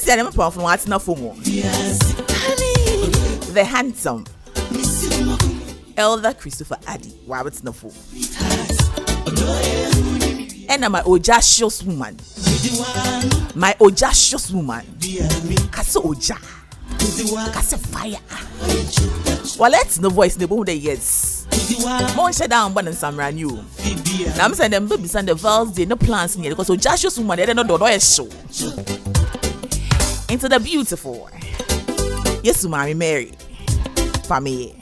This is from what's not for more. The handsome Elder Christopher Addy. Why it's not for? And I'm my audacious woman. My audacious woman. Kase oja. Kase fire. Well, let's no voice the boom the yes. More shut down but some brand new. Now I'm saying them babies and the vowels they no plans in here because audacious woman they don't do a show. Into the beautiful. Yes, mommy Mary. Family.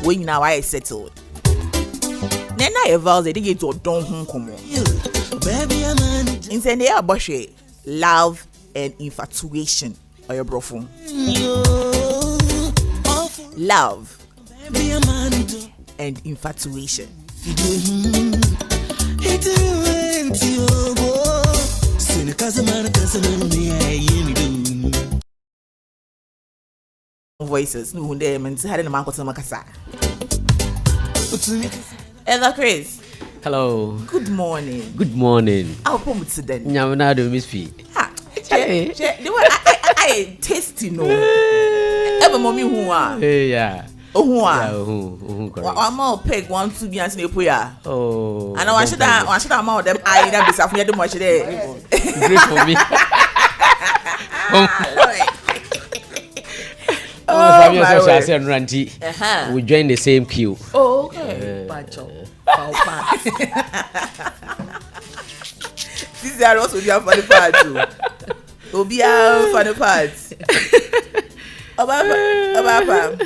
When now I settled. Then I vowels they get to don't come on. In the air bushy, love and infatuation or your brofo. Love and infatuation. Voices, no, they meant to have a man called Makasa. Elder Chris. Hello. Good morning. Good morning. I'll put it to them. Nyamana Miss Fee. I tasty no. Ever mommy who are. Yeah. Oh, who are. I'm all peg 1 2 be answer puya. Oh. And I should have more them I that be something too much there. Great for me. We join the same queue. Oh, okay. This is also be funny part too. Obi funny part. Obapa.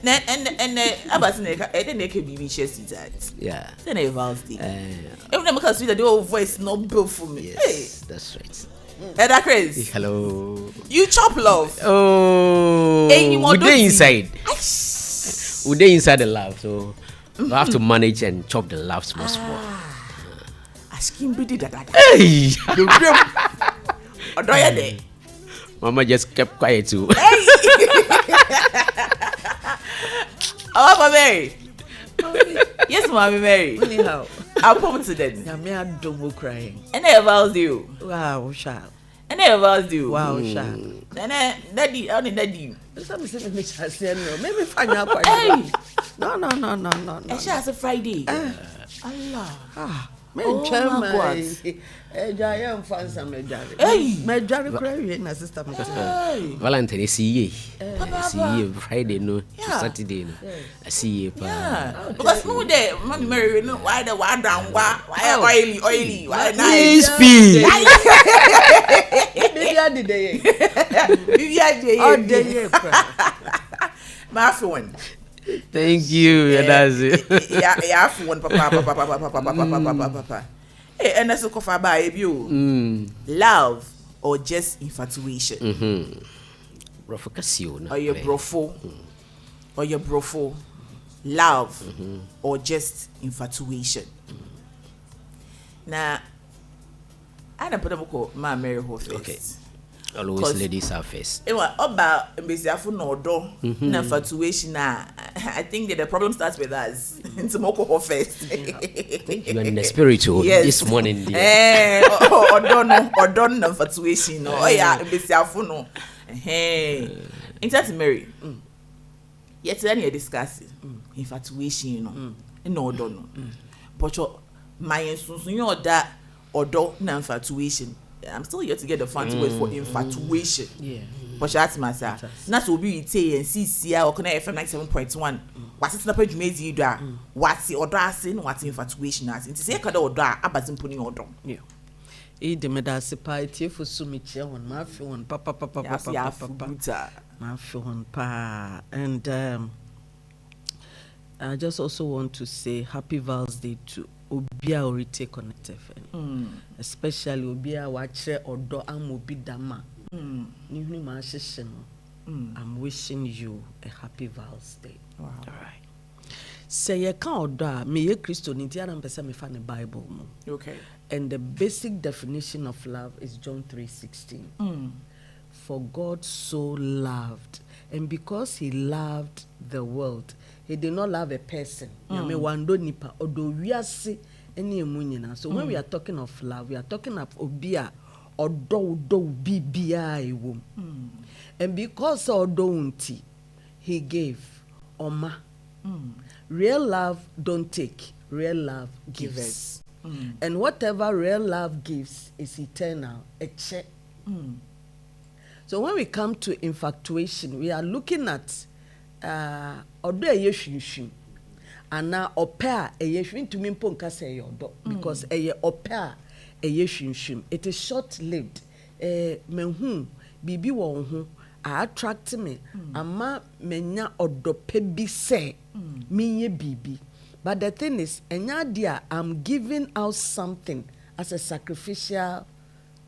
And abasine e dey make me share that. Yeah. Then I vows day. Even them because the old voice no built for me. Yes, hey, that's right. Elder Chris. Hello. You chop love. Oh. We dey inside. We dey inside the love, so we have to manage and chop the love small. Asking bidi da. Hey. Odoya dey. Mama just kept quiet too. Hey. Oh, Mama Mary. Yes, Mommy Mary. Anyhow, I'll put it to them. I don't crying. And I vows you. Wow, child. And I vows you. Wow, child. And daddy, only daddy. Some say me say no. Maybe find out. Hey. No. And she has a Friday. Allah. Me Oh, chairman. Giant fans and Medjari. Hey. Medjari crying na sister me. Hey. Valentine see Friday no Yeah. Saturday no. I see you. Yeah. Because no day, Mommy Mary, no, why the one down, why oily, why Please nice. speak. Maybe I did day. Oh, day. My phone. Thank you. That's it. Yeah, phone, papa. Hey, and that's a coffee by you. Love or just infatuation? Or your brofo. Or your brofo. Love or just infatuation. Now, I don't put them call my Mary Ho first. Okay. Always ladies are first. Anyway, about Mbesiafu no do infatuation. I think that the problem starts with us. It's Moko Ho first. You are in the spiritual this morning. Or don't infatuation. Oh yeah, Mbesiafu no. Hey, in that Mary. Yet then you discuss infatuation, you know. No, don't know. But my instruction or that or don't infatuation. I'm still here to get the fancy word for infatuation. Yeah. But that's myself. Not to be say and see or connect FM 97.1. What's it snapper made you do? What's the order saying? What's infatuation as? It's a kind of order, Abazin putting order. Yeah. The medasipite for sumichi on my phone, papa. My phone, pa. And I just also want to say happy Val's Day to Obia Orite Connect FM. Especially Obia Wache Odo Amobi Dama. I'm wishing you a happy Val's Day. Wow. All right. Say you can't do me ye Christo Nintia and Pesa me fan the Bible. Okay. And the basic definition of love is John 3:16. For God so loved, and because he loved the world, he did not love a person. So when we are talking of love, we are talking of Obia odo bibia ewom. And because odo unti, he gave oma. Real love don't take, real love gives. And whatever real love gives is eternal. So when we come to infatuation, we are looking at odo eyeshunshun. And now opa eyeshun to me mpo nka say odo because opa eyeshunshun. It is short-lived. Menhu bibi wo ho attract me ama menya odo pe bi say menye bibi. But the thing is, enya I'm giving out something as a sacrificial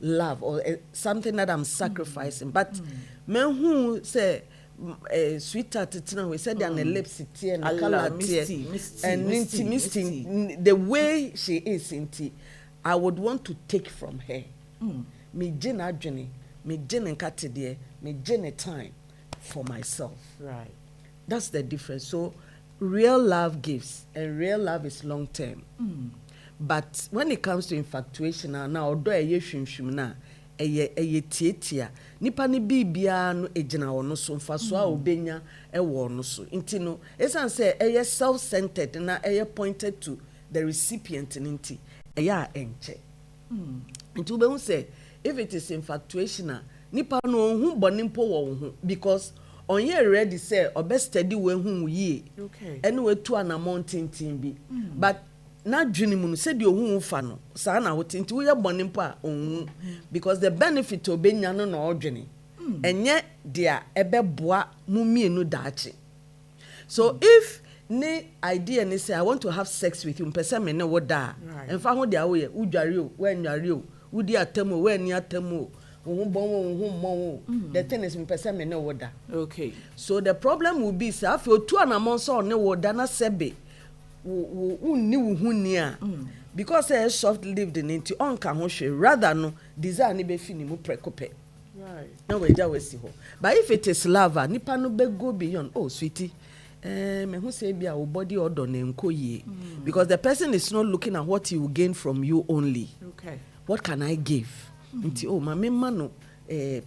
love or something that I'm sacrificing. But menhu say sweetheart we said on the lips and the color and the way she is I would want to take from her. Me jena journey, me jena katide, me jena time for myself. Right. That's the difference. So real love gives, and real love is long term. But when it comes to infatuation now odo eyeshunshum na tietia nipa ni bibia no ejina wono so mfa so a obenya ewo no so nti no esan say self-centered na pointed to the recipient nti enche nti ube say if it is infatuation nipa no hu bonimpo wo hu because onye ready say obe steady we hu yi okay anyway to an amount bi but na dwene mu no se de ohun fa no sa na wote nti wo ye bone mpo a ohun because the benefit obenya no na odwene enye dia ebeboa mu mienu daache. So if ne idea ne say I want to have sex with you mpese me ne wo da emfa ho dia wo ye udware o wo anware o wudi atam o wo ani atam o ohun bon ohun mo the thing is mpese me ne wo da. Okay, so the problem will be say afi otu anamon so ne wo da na sebe because soft lived in into on can rather no desire ni be fini mu prekope. Right. No we ja we si ho. But if it is lava, nipa no be go beyond. Oh sweetie, me who say be our body odor na nko ye. Because the person is not looking at what he will gain from you only. Okay. What can I give? Nti oh mama no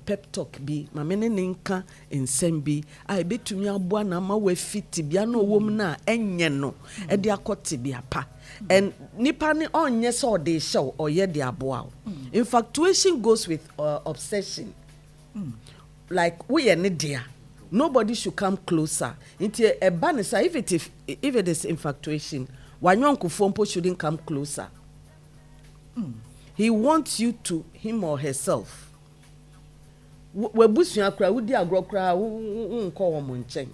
pep talk bi mama ne nka ensem bi a betumi aboa na ma we fit bia na owom na enye no e de akote bia pa and nipa ne onye so de show or ye de aboa. Infatuation goes with obsession. Like we are ne dia nobody should come closer. Nti e ba ne say if it is infatuation wanyonko fompo shouldn't come closer. He wants you to him or herself. We busu akra wudi agrokra nko wo monchen.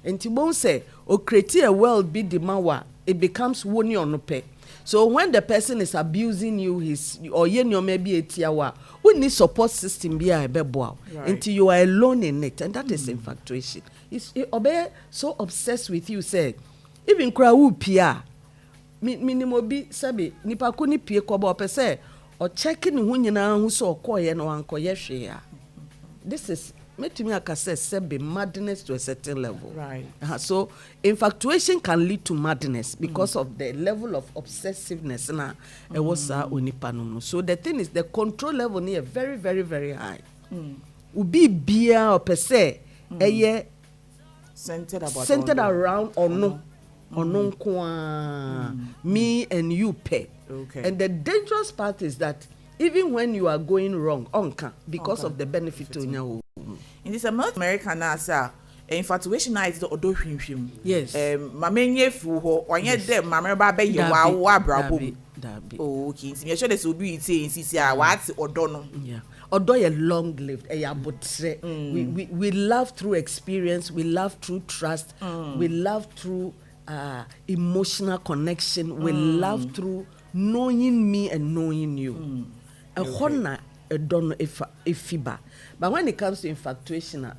Enti bon say o create a world be the mawa it becomes woni onope. So when the person is abusing you his or ye no maybe etiawa we need support system be a beboa until you are alone in it, and that is infatuation. It's obey so obsessed with you say even kra wu pia minimo bi sabe nipa ko ni pie ko ba opese o check ni hu nyina hu so okoye no ankoye hwe a. This is make me say be madness to a certain level. Right. So infatuation can lead to madness because of the level of obsessiveness na e was onipa no. So the thing is the control level near very very very high. Ubi bia or per se eye centered around or no me and you pay. Okay. And the dangerous part is that even when you are going wrong, because of the benefit to you. In this North America now, sir, infatuation is the odo hwim. Yes. Mamenye fu ho, onye dem mama ba be ye wa brabo. Oh, okay. Me sure this will be say sisi a what odo no. Yeah. Odo ye long lived. We love through experience, we love through trust, we love through emotional connection, we love through knowing me and knowing you. But when it comes to infatuation,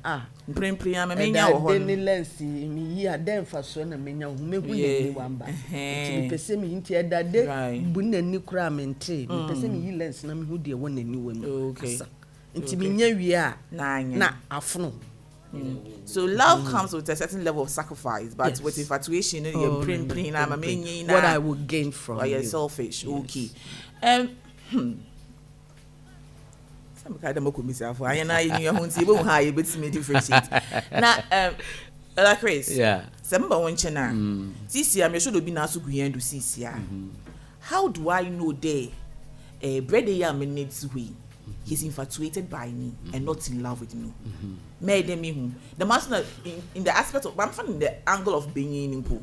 So love comes with a certain level of sacrifice, but yes. With infatuation, what I would gain from you. You're selfish. Okay. because I'm a commissioner for I and you won't see how you bet me differentiate. Now, like Chris, yeah. Some one channel. This year, I should have been asked to go and do this year. How do I know they brother Yam needs way? He's infatuated by me and not in love with me. Made me who the master in the aspect of I'm finding the angle of being in pool.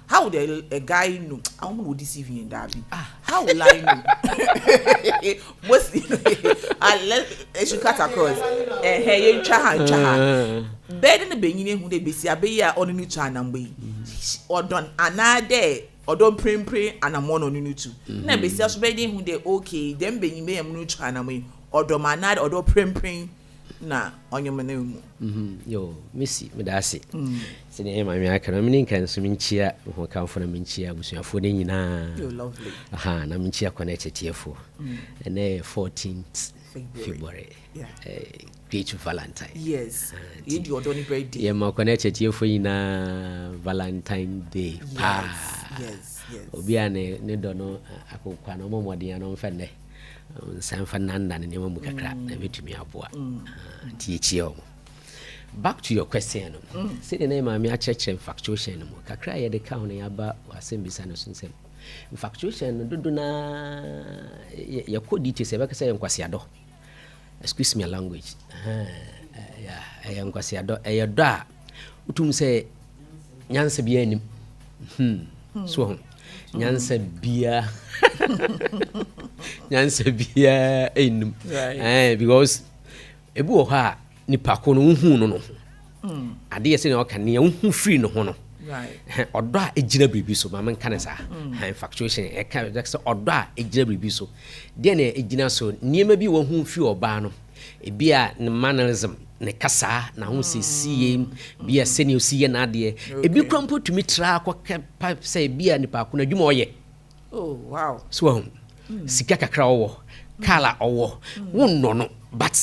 How would a guy know? I won't deceive you in that. How will I know? What's the I should cut across. Hey, chaha. Better than the beginning who they be see a beer on a new channel way. Or done another or don't pray and I'm one on you too. Never self bedding who they okay, then being me a new channel way or do manad or do pray. Na onye mane yo missy medasi se ne ma me aka na mini kan so minchia ho kan fo na minchia busuafo ne nyina you lovely aha na minchia connect tiefo and 14th February great Valentine yes you do only birthday yeah ma connect tiefo nyina Valentine Day yes obi ane ne do no akokwa no momode no mfenne sanfa nanda ne nemu kakra na betumi aboa tiechio back to your question say the name am acheche infatuation no kakra ye de ka ho ya ba asem bisa no sunsem infatuation dodo na ya kodi te se ba ka say nkwasiado excuse me language ya nkwasiado ya do a utum se nyanse bia anim so nyanse bia nyanse bia enum because ebu o ha nipa ko no hu no ade yese ne o kan ne hu free no ho no odo a ejina bribi so ma men kan sa infatuation e kan just odo a ejina bribi so de na ejina so niema bi wo hu free oba no e bia ne mannerism ne kasa na ho sesie bia sene osiye na ade e bi krampo tumi tra akwa pipe say bia nipa ko na dwuma oye oh wow so sika kakra owo kala owo wonno no but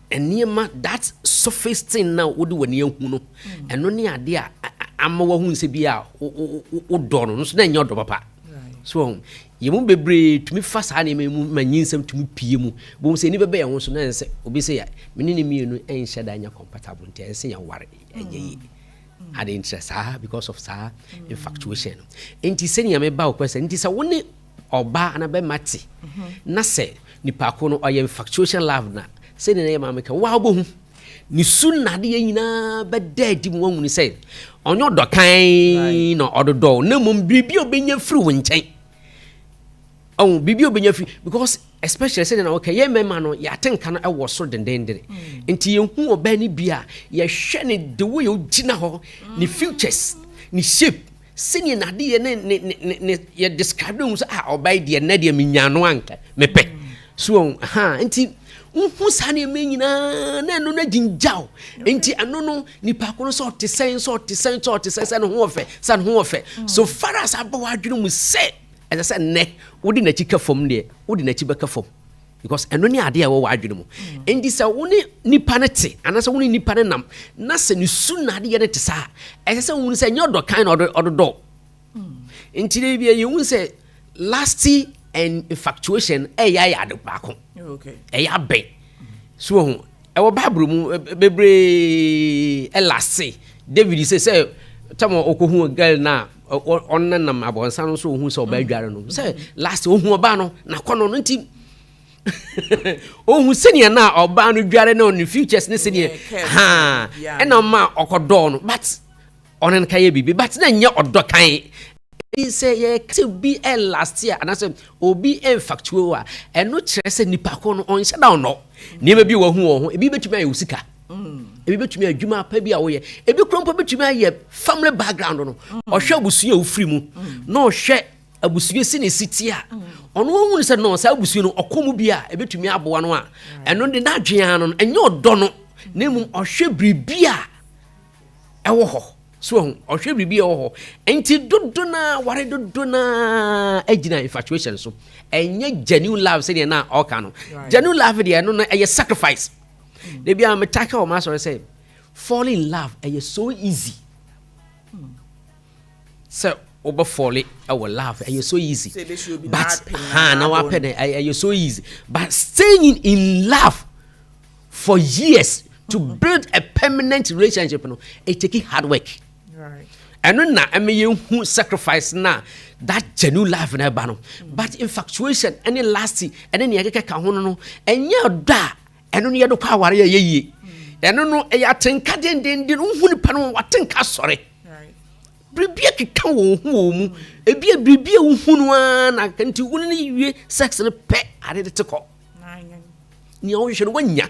eniema that surface thing now wodi wani ehu no eno ne ade a amma wa hu nse bia o do no so na nya do papa so yemu bebre tumi fa sa na mu manyinsam tumi pie mu bo se ni bebe ya ho so na nse obi se ya menini mienu enhya da nya compatible nte ense ya ware enye had interest because of sa infatuation enti se ni me ba o kwese enti se woni oba na be mate na se nipa ko no oye infatuation love na se ni na ma me ka wa bo hu ni sunna de nyina be dadi mu wonu se onyo do kan no ododo na mum bibi obenya firi wo nchen oh bibi obenya firi because especially say na okay ye mema no ya tenka no e wo so dendendere enti ye hu oba ni bia ye hwe ne the way o gina ho ni futures ni shape sini na de ye ne ye describe no so oba de na de minyano anka mepe so enti hu sane me nyina na no na ginjao enti ano no nipa ko no so tesen no ho ofe san ho ofe so far as abawa adwene mu se as I said ne wodi na chika fom de wodi na chiba ka fom because eno ne ade a wo adwene mu endi se woni nipa ne te anase woni nipa ne nam na se ne su na ade ye ne te sa as I said woni se nyodo kan odo enti le bia ye woni se lasty and infatuation ya de baako okay ya ben so ho e wo bible mu bebre elasty David say tamo okohu girl na onna nam abonsa no so hu so ba dware no say last ohu oba no na kono no nti ohu senia na oba no dware na on futures ne senia ena ma okodo no but onen kaye bibi but na nya odo kan say ye to be a last year and I said obi infactual eno kire se nipa ko no on shut down no niam bi wo hu ebi betumi aye usika ebi betumi adwuma pa bi a wo ye ebi krompo betumi aye family background no ohwe abusuye ofiri mu na ohwe abusuye sine city a ono wo hu se no sa abusuye no okomu bi a ebetumi aboa no a eno de na adwen no enye odo no na mum ohwe bribia ewo ho so ohwe bribia ewo ho enti dodo na ware dodo na agina infatuation so enye genuine love se na oka no genuine love de no na eye sacrifice they be am taka o ma so say fall in love is so easy so over folly our love and you're so easy. Say they should be But now now you're so easy. But staying in love for years to build a permanent relationship, it takes hard work. Right. And then I mean who sacrifice now that genuine love in a banner. But infatuation any lasting and then you get no and you're da and then you do power ye. And no I think then didn't pano what think sorry. Bibia keka wo hu mu ebia bibia wo hunu na kanti woni wie sex le pe ade de teko ni o hwe no wanya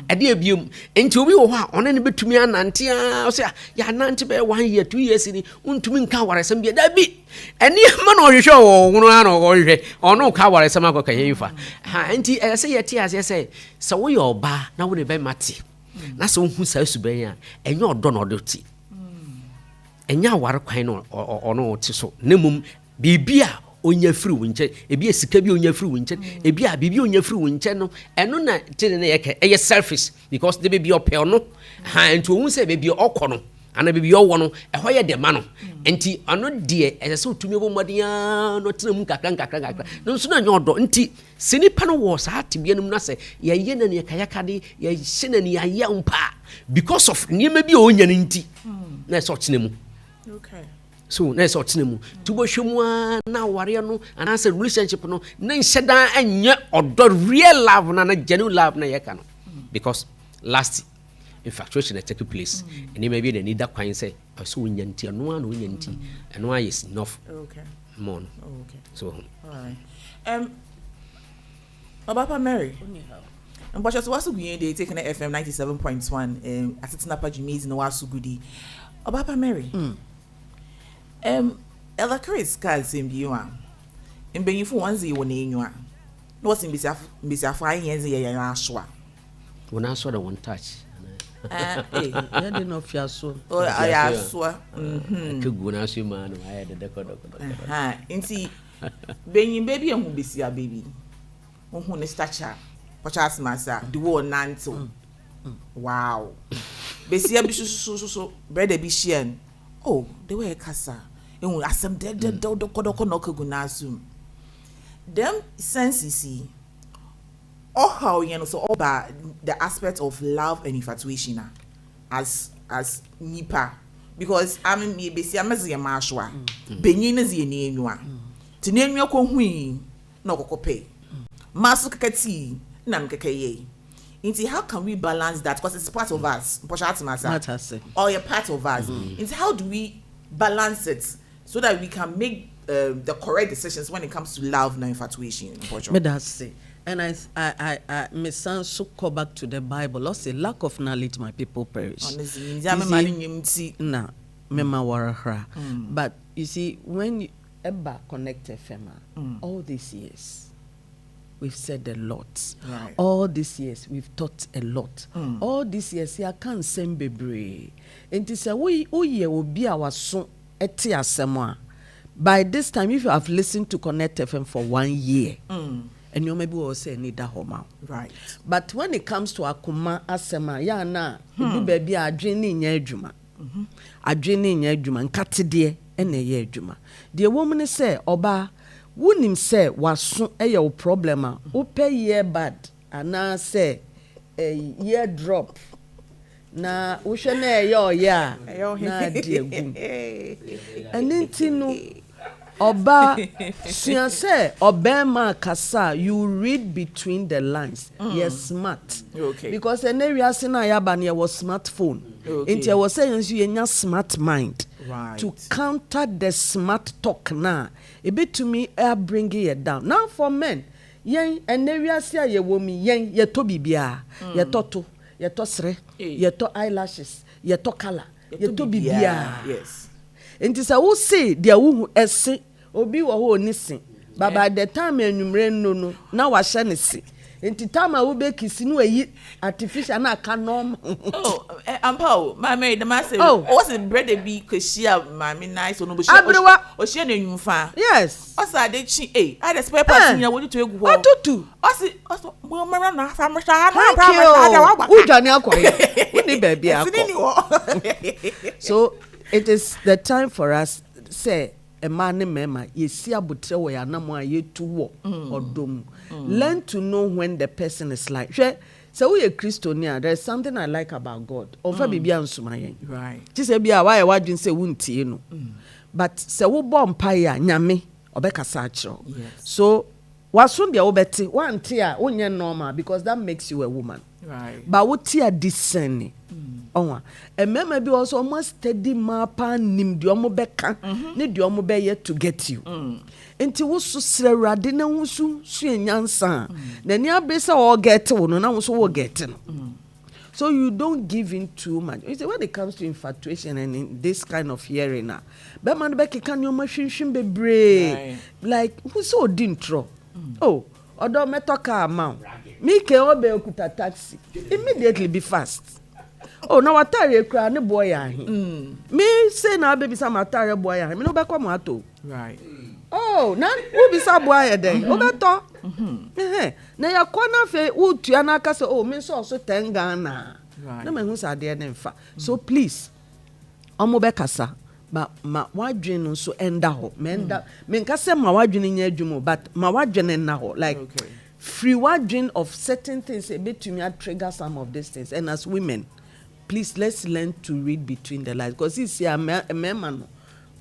ade ebiom enti obi wo ha one ne betumi anante a so ya anante be 1 year 2 years ni untumi nka waresem bia da bi ene ma na o hwe wo hunu na o hwe ono ka waresem akoka yefa ha enti se ye ti ase se wo ye oba na wo ne be mate na se wo hu sa suban a enye odo na odo ti enya war kwan no ono ti so nemum bibia onya firi wonche ebi sika bi onya firi wonche ebi a bibia onya firi wonche no eno na tene na yeke eye selfish because the baby opel no ha enti ohun se baby okono ana baby owo no eho ye de ma no enti ano de ese otumi bo modia no tene mu kakra no so na nyodo enti sinipa no wo sa tibianum na se ye ye na ne kayaka de ye hye na ne ya umpa because of niema bi onya ne nti na so tene mu. Okay. So na so tene mu to bo hwemu na ware no and as a relationship no na nhyeda anya odo real love na genuine love na yeka no because last infatuation that take place and maybe they need that kind say so nyanti no an nyanti and why is enough. Okay. More. Okay. So all right. Obapa Mary. And but just wasu gudi they taking FM 97.1 Asetsenapa Jimis no wasu gudi. Obapa Mary. Ella Chris calls him you are. And being for one zee one in you are. What's in Mr. Fine Yenzi Yashua? when I saw the one touch. I didn't know if you saw. Oh, I saw. When I see man, I had the decoder. And see, being baby and who be see a baby. Who is stature? Pachas massa, the war nanto. Wow. Bessia be so bread a bishian. Oh, they were a casa. And we ask them dead kodoko gunasum. Them sense see. Oh, how you know so about the aspect of love and infatuation as nipa because I mean me be see amazi amashwa benyin na zi enenwa tinenwa ko hui na okokope masu kakati na mkekeye inti how can we balance that because it's part of us or a part of us inti how do we balance it so that we can make the correct decisions when it comes to love and infatuation? Me that say. And I my son so call back to the Bible. Lord say, lack of knowledge, my people perish. But you see, when you ever connect FM, all these years, we've said a lot. Right. All these years, we've taught a lot. All these years, I can't send baby. And to say, we will be our son at Tiasemwa. By this time, if you have listened to Connect FM for 1 year, and you maybe will say need that home. Right. But when it comes to akuma asema ya na do baby adwene nya adwuma. Adwene nya adwuma nkatede ene ye adwuma. The woman say oba wonim say waso eye wo problem a wo pay year bad ana say year drop na wo hwe na eye oya na de agum. Enenti no Oba sianse obema kasa you read between the lines. You're smart. Okay. Because an area sina yabani was smartphone. Okay. Into was saying you smart mind. Right. To counter the smart talk now. A bit to me bringing it down. Now for men, yen an area sia ye womi yen ye to bibia, ye toto, ye to sre, ye to eyelashes, ye to color, ye to bibia. Yes. And it is a who say there who esse obi wo ho nisi but by the time enumre no na wa hye nisi enti time a wo be kisi no ayi artificial na aka norm. Oh, ampa my Mary the master what's the bread be kishia mami nice ono bo shia o shia na nwufa. Yes o sa de chi I the spare part nya wo to egu ho otutu o mo mara na fa mo sha na pra udwane akoye we ni baby akọ. So it is the time for us say man ne mema ye si abotre wo ya na mo aye tu wo odom. Learn to know when the person is like so we a Christian, there's something I like about God. Ofa bibia nsuma yen. Right. Ti se bia why wadwin say wuntie no. But se wo bom pai a nyame obekasa akiro. So wasun dia obeti wante a onye normal because that makes you a woman. Right. But what tia discerning. Oh, and remember be also almost steady mapa nim di omo beka ne di omo be yet to get you. Enti wo so srerade na wo so nyansa na ni abesa o get wo no na wo so wo get no. So you don't give in too much. You see, when it comes to infatuation and in this kind of hearing be man be kan yo ma hwinhwim bebre like who so didn't tro. Oh, odo metoka amount. Me ke obe okuta taxi. Immediately be fast. Oh, now atare kra ne boy ahin. Me say na baby some atare boy ahin. Me no be kwa mo ato. Right. Oh, na who be some boy den? Obeto. Na ya kwana fe utua na aka say oh me so 10 Ghana. Right. Na me hu sa de na mfa. So please, omo be kasa. But ma wadwin no so enda ho. Me nka say ma wadwin nya adwumo but ma wadwin na ho like free wadwin of certain things a bit to me trigger some of these things. And as women, please let's learn to read between the lines because it's a man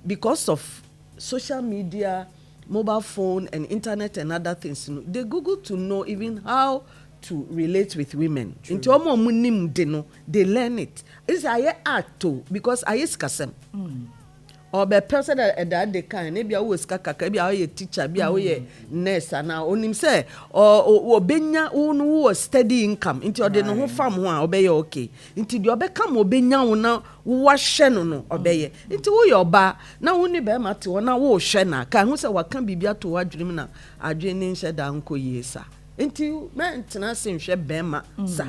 because of social media, mobile phone and internet and other things, they Google to know even how to relate with women. Into omo munim de no, they learn it. It's a art too because I is kasem. Or be person that they can maybe I was kaka be a teacher be a nurse and now onim say or benya who steady income into the no farm one obey okay into the obeka mo benya una wo hye no obey into wo your ba na woni be mate na wo hye na ka hu say waka bibia to wadwene na adwene nhye da nko yesa into men tena se hwe be ma sa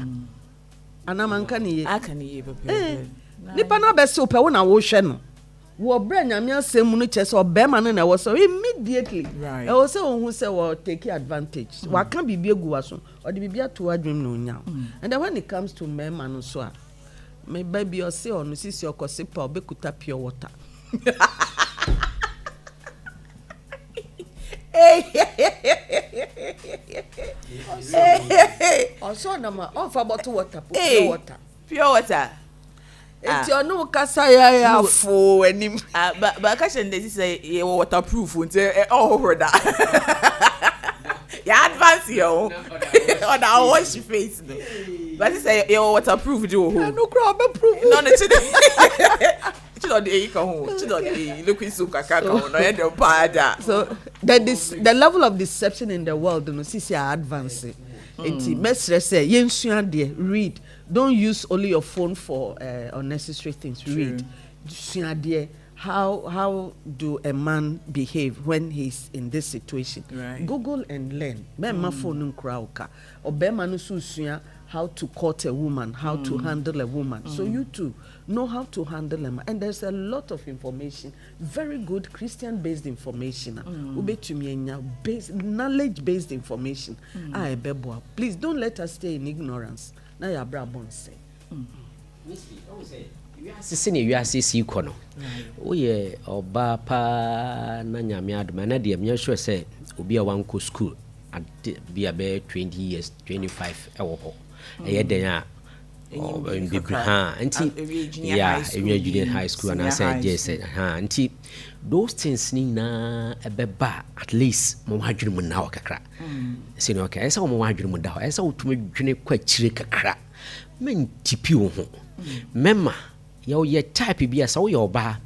anamanka ne ye aka ne ye papa nipa na be se ope wo na wo hye no wo branya me asem no chese obema no na wo so immediately e wo se ohun se wo take advantage wa kan bibie gu waso o de bibia to adwem no nya and then when it comes to men man so a me baby o se onu sisi okosipa obekuta pure water also na ma on for bottle water pure water It's your no kasa ya fo anim. But question dey say you waterproof until all over that. Ya advance yo. Or that wash your face no. But say you waterproof do ho. No crowd be proof. No no chide. Chide dey ka ho. Chide dey look so kaka ka no e dey pada. So the level of deception in the world no see advancing. Enti mesre say yensua de read. Don't use only your phone for unnecessary things. Read. How do a man behave when he's in this situation? Right. Google and learn. My phone crowka. Or how to court a woman, how to handle a woman. So you too know how to handle a man. And there's a lot of information, very good Christian-based information. Knowledge-based information. Please don't let us stay in ignorance. Na ya brabon say. Sisi you are sisi kono. Oye oba pa na nyame adoma na de me sure say obi a wan ko school at be about 20 years 25 ewo ho. Eye den a anti yeah junior high school and I said yes anti those things ni na ebeba at least mo hadwene mu na wakakra say no okay esa mo hadwene mu da ho esa otuma dwene kwa chire kakra men tipi wo ho mema ye type bi asa wo ye oba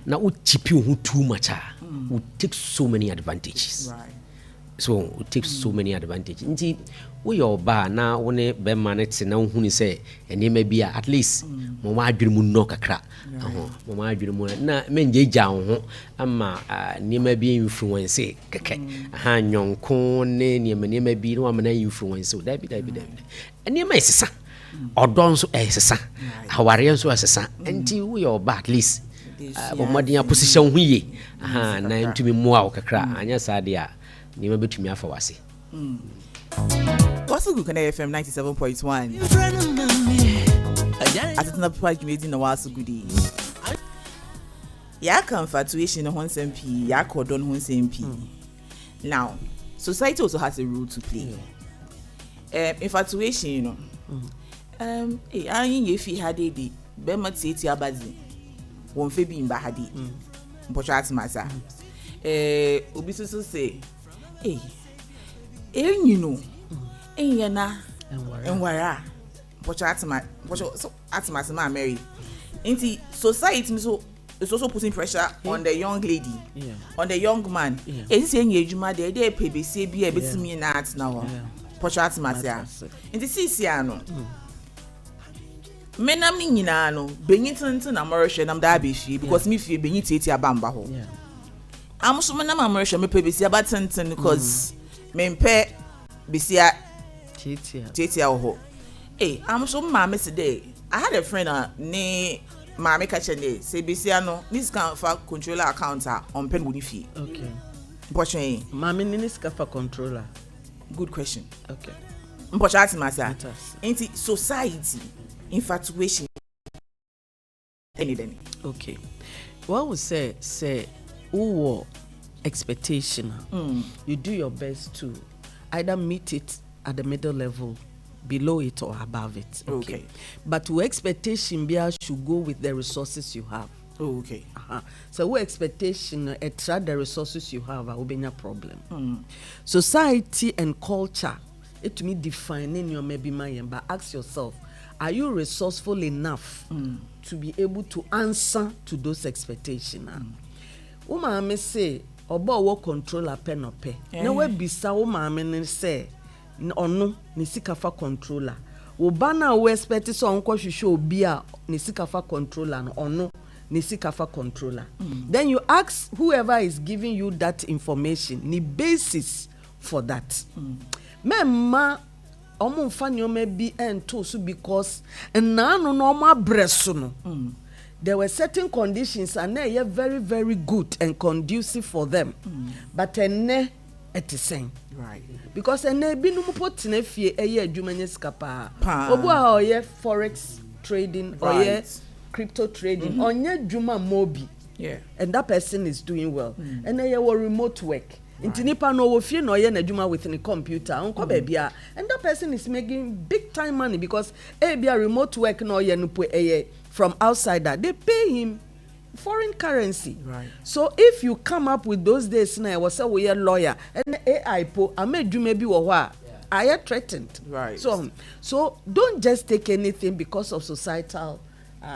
na wo tipi wo ho too much we take so many advantages so we take so many advantages nti wo ye oba na wo ne be manage na hunu say enema bi at least mo ma adwene mu no kakra mo ma adwene mu na menjeja ho ama enema bi influence keke nyonko ne enema bi no amana influence da bi enema esesa odon so esesa aware so esesa enti wo ye oba at least bo modern position hu ye na ntumi mu a kakra anya sade a enema betumi afa wase What's good Connect FM 97.1? Asetsenapa made in a while so goodie. ya ka infatuation ho nsem pii ya ka odon ho nsem pii. Now society also has a role to play. Infatuation, you know. Ayin ye fi hade di be matiti abazi won fe bi mba hade mpocha atmasa obi so say you know enye na enwara mpocha atmasa ma marry inti society so is also putting pressure on the young lady, on the young man. Is saying ejuma dey pebese bi e betimi na at now. Mpocha atmasa inti sisi no menam ni nyina no benyi tenten na morehwe nam da be fie because me fie benyi tieti abamba ho am so menam amorehwe me pe besi aba tenten because mempe besi a tieti ho am so mama se dey I had a friend ne mama ka chene say besi ano this can for controller account on pen boni fie. Okay. Mpocha mama ni this for controller. Good question. Okay. Mpocha atmasa into society infatuation anything. Okay. What we say who expectation you do your best to either meet it at the middle level, below it or above it. Okay. But who expectation should go with the resources you have. Okay. So who expectation attract the resources you have will be a problem. Society and culture it to me defining your maybe mind, but ask yourself, are you resourceful enough to be able to answer to those expectations? Uma me say oba wo control a pen or pay. Na we bisa uma me say ono ni sikafa controller. Oba na we expect so onko hwehwe obi a ni sikafa controller no ono ni sikafa controller. Then you ask whoever is giving you that information ni basis for that. Memma omo mfa nyoma bi ento so because na no no omo abreso no there were certain conditions and they are very very good and conducive for them but enne it is same right because enne bi no pot na fie eye adwuma nya sika pa obu a oye forex trading or ye crypto trading onya adwuma mobi and that person is doing well and they were remote work. Inti nipa no wo fie no ye na adwuma with the computer onko ba bia and that person is making big time money because bia remote work no ye no po from outside that they pay him foreign currency. Right. So if you come up with those days now was say we a lawyer and AI po amadwuma bi wo ho a I threatened. Right. So don't just take anything because of societal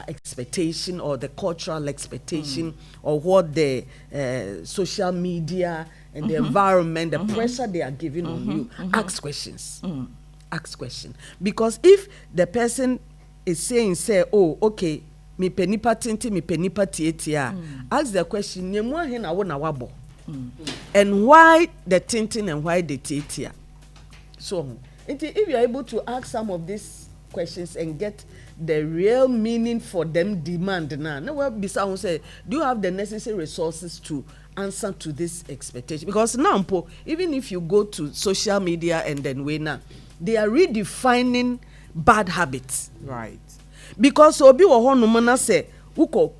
expectation or the cultural expectation or what the social media and the environment, the pressure they are giving on you. Ask questions. Ask questions. Because if the person is saying, oh, okay, me penipa tinti, me penipa tietia, ask the question, and why the tintin and why the tietia? So, if you are able to ask some of these questions and get the real meaning for them demand now, say, do you have the necessary resources to answer to this expectation? Because now, even if you go to social media and then they are redefining bad habits. Right. Because obi wo ho no na say uko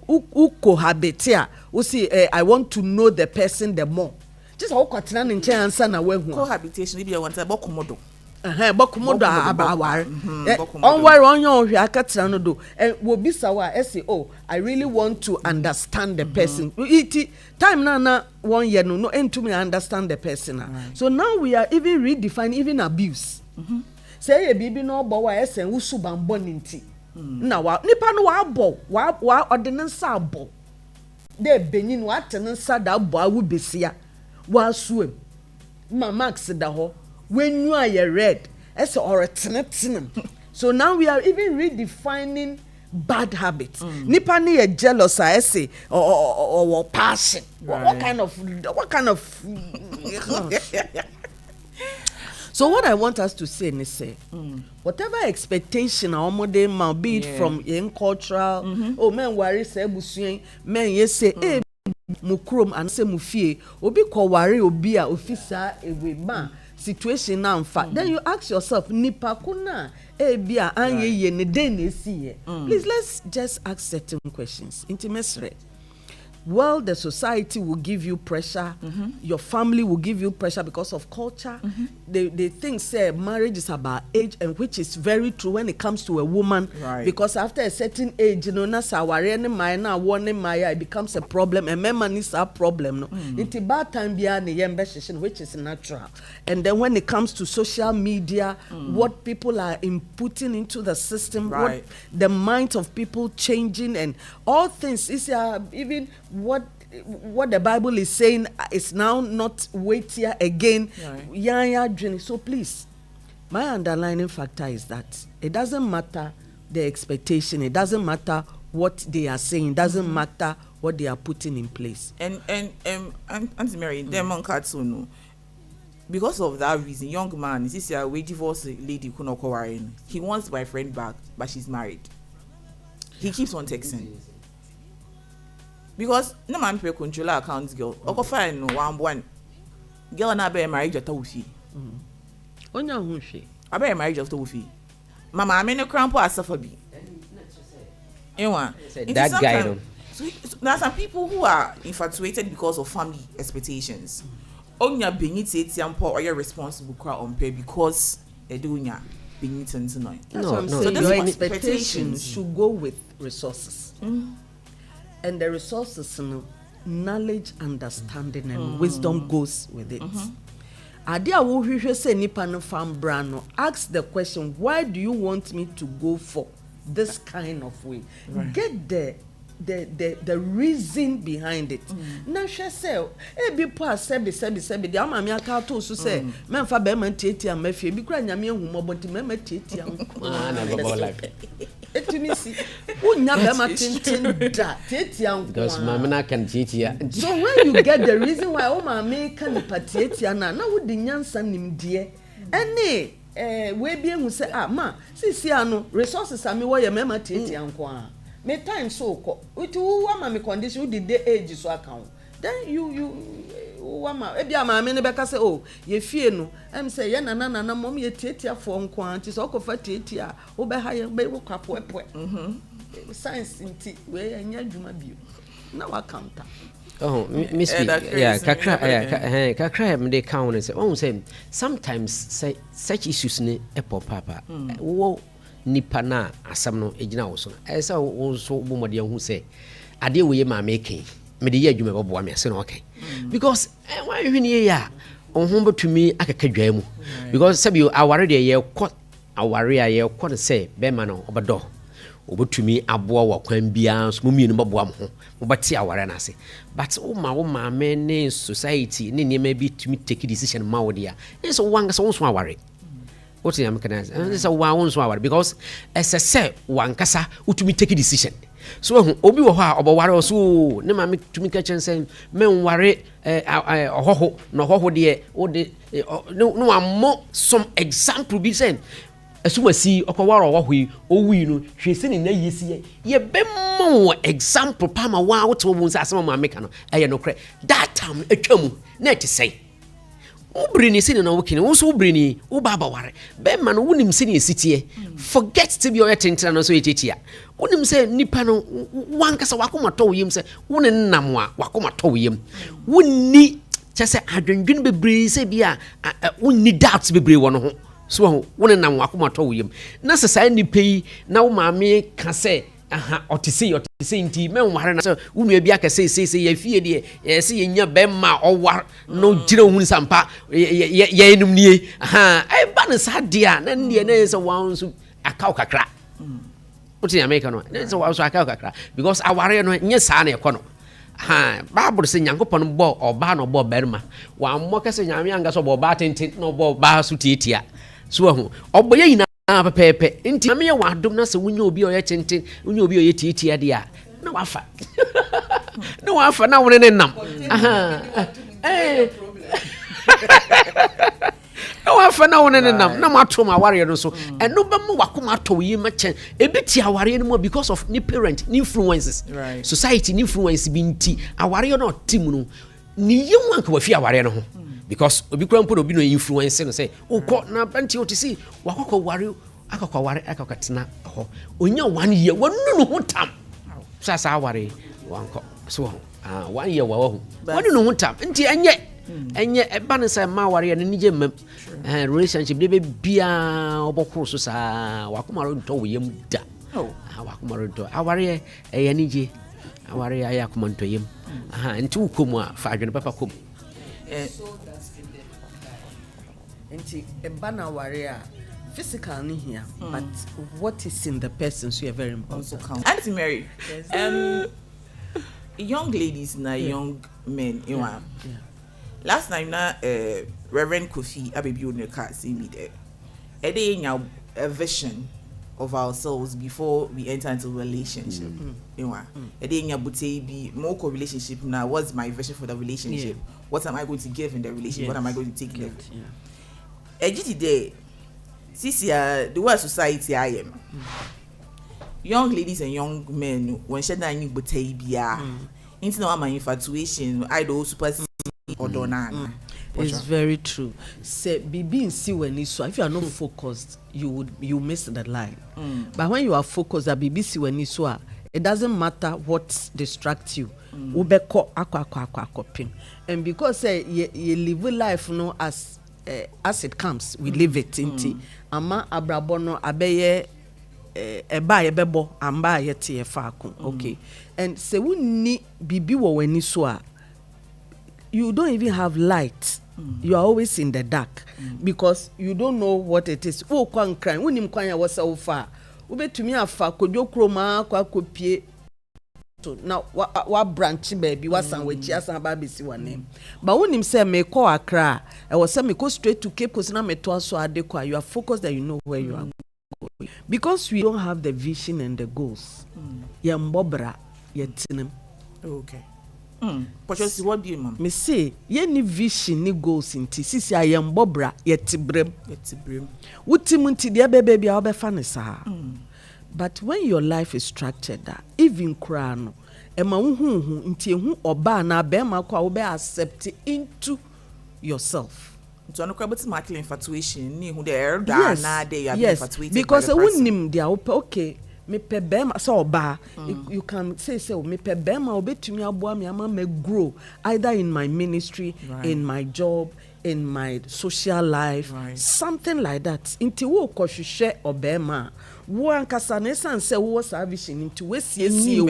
habitia we say I want to know the person the more. Just how kwatena ne nchen answer na we hu. Cohabitation bi want to bokomodo. Bokomodo abaware. Onware onyo ohwe akatena no do. Wo bisa wa say oh I really want to understand the person. Time na 1 year no entumi understand the person. Right. So now we are even redefining even abuse. Say bibi no bo wa esen wusu bambo ninti. Na wa nipa no wa abo wa ordinance abo. De benin wa tenensa da abo awu besia. Wa suem. Ma max da ho. When you are red, ese or tenetenem. So now we are even redefining bad habits. Nipa ni e jealous I say or passion. Right. What kind of So what I want us to say is whatever expectation our modern man be it from in cultural oh men worry say busuen men ye say mukrom and say mufie obi ko worry obi a officer ewe ma situation na mfa then you ask yourself nipa kuna bia anye ye ne den na si ye please let's just ask certain questions intimacy well, the society will give you pressure, your family will give you pressure because of culture. They think say marriage is about age, and which is very true when it comes to a woman, because after a certain age, you know, it becomes a problem, and men needs a problem. No, it's about time which is natural. And then when it comes to social media, what people are inputting into the system, what the minds of people changing, and all things is even what the Bible is saying is now not weightier again. So please, my underlining factor is that it doesn't matter the expectation, it doesn't matter what they are saying, it doesn't matter what they are putting in place. And Auntie Mary, them on cartoon, because of that reason, young man, this is we divorce lady who not worrying. He wants my friend back, but she's married. He keeps on texting. Because no man pay control accounts girl. Oko fine no one. Girl na be marriage to wufi. Onya hu hwe. Abe marriage to wufi. Mama I mean crampo asafa bi. That guy no. So there are some people who are infatuated because of family expectations. Onya beniti etiampo or you're responsible crowd on pay because edunya beniti ntino. No. So your expectations should go with resources. And the resources, knowledge, understanding, and wisdom goes with it. Adia wo hwehwe say nipa no fam bra no, ask the question, why do you want me to go for this kind of way? Get the reason behind it. Na hwe say e bi po asebi de ama me aka to so say memfa be man tieti am afie bi kura nyame ehumobon ti mema tieti am. Na baba like Etimisi unya be ma tintin da tieti am. Because mama na kan tieti ya. So when you get the reason why o ma me kan patieti na wo di nyansa nimdie ene we bi ehu say ma sisi ano resources am wo ye mema tieti anko a me time so ko uti wo ma me condition wo di the age so account then you wo ma e bia ma me ne be ka say oh ye fie no em say ye nana mom ye tietia fo nko anti so ko fa tietia wo be ha ye be wo kwapoepoe science nti we anya dwuma bio na wa counter. Oh, Miss kakra me dey count say oh say sometimes say such issues ne e pop papa wo nipa na asam no ejina wo so esa wo so bo mode hu say ade wo ye ma make me dey adwuma bobo am ase no okay because why hwene ye ya ohun betumi akaka dwa mu because sabi aware de ye kɔ aware a ye kɔ say be ma no obedo obetumi aboa wa kwan bia so mumie no bobo am ho mobati aware na ase but wo ma me ne society ne ne ma bi tumi take decision ma wo dia so wanga so so aware. What am I saying? This is one so because as I say one kasa utumi take a decision. So obi wo ha oboware so ne ma me tumi ka chen say me nware ohoho no hoho de o de no ammo some example be say asumasi okoware ohoho yi owi no hwese ne na yesi ye be mo example pa ma wa wo to wo nsa asema ma meka no eye no kre that time atwamu na ti say ubrini sini na wukini wonso ubrini ubaba ware be ma no wonim sini esitie forget to be your tentra no so etetia wonim se nipa no wankasa wakoma to yim se woni nnam a wakoma to yim wonni chese adwendwen bebre se bia wonni doubts bebre wo no ho so woni nnam wakoma to yim na se sai nipa yi na wo maame ka se otisi nti men ware na so wunu bia ka se ye fie de ye se ye nya be ma owar no gire hun sampa ye enum nie ai ba ne sa dia na ne na se wan so akaw kakra oti America no na se wan so akaw kakra because aware no nye sa na ekono Bible se Nyankopon bo oba no bo berma wa mo ka se nyame anga so bo ba tenten no bo ba so tietia so hu oboye ina pepe nti me ye wadom na se wunya obi oye tenten wunya obi oye tietia dia na wafa na wafa na wone ne nam na wafa na wone ne nam na mato ma ware no so eno be mo wakoma to yi ma chen ebeti aware no mo because of ni parent ni influences society ni influence bi nti aware no team no ni yemu anka wafi aware no ho because obi kura mpo obi no influence no say ukọ na banti otisi wakọ ware akakọ ware akakatena ho onya 1 year wonu no ho tam sasa ware wanko so 1 year wa ho woni no hutam nti enye eba ne say ma ware ne nije mam relationship de be bia obokoro so saa wakomaro nto wo yam da wakomaro nto aware eye nije aware aya komanto yam nti ukomu a fa adwene papa kom nti eba na ware a physical ni here but what is in the person so very important. Auntie Mary, young ladies na young men, you know. Last time na Reverend Kofi Abebi Oneka say me there. A vision of ourselves before we enter into a relationship. You know. Be more relationship now. What's my vision for the relationship? What am I going to give in the relationship? What am I going to take in the the way society I am. Young ladies and young men when she na you bia. Into no my infatuation, idol super or dona. It's very true. Say be see when you so if you are not focused, you miss the line. But when you are focused, that BBC when you so it doesn't matter what distracts you. Ubeko akwa pin. And because you live life no as it comes, we live it inti. Ama abrabono abeye eba yebebo amba yete yefaku. Okay. And say we need bibi wo when you so you don't even have light. You are always in the dark because you don't know what it is. Oh, kwan crying. Unim kwanya was so far. Ubetumi afa kodwo kroma kwa kopie. Now what branch baby was sandwich as an baby see one name. But unim say me call Accra. I was say me go straight to Cape Coast na me to so adekwa. You are focused that you know where you are going. Because we don't have the vision and the goals. Yambobra yetinem. Okay. But what do you mean? Me say, ye ni vision ni goals inti. Sisi ayambobra yetibrem. Utimunti dia baby a obefa ne saa. But when your life is structured that even krano, ema hu inti hu oba na be ma kwa obe accept into yourself. So no kwaboti market infatuation ni hu the da na dey you are infatuated because unim dia okay. Me pe bema so oba you can say me pe bema obetumi aboa me ama me grow either in my ministry, in my job, in my social life, something like that. Inti wo kohwehwe obema wo ankasa na san say wo service inti we siesie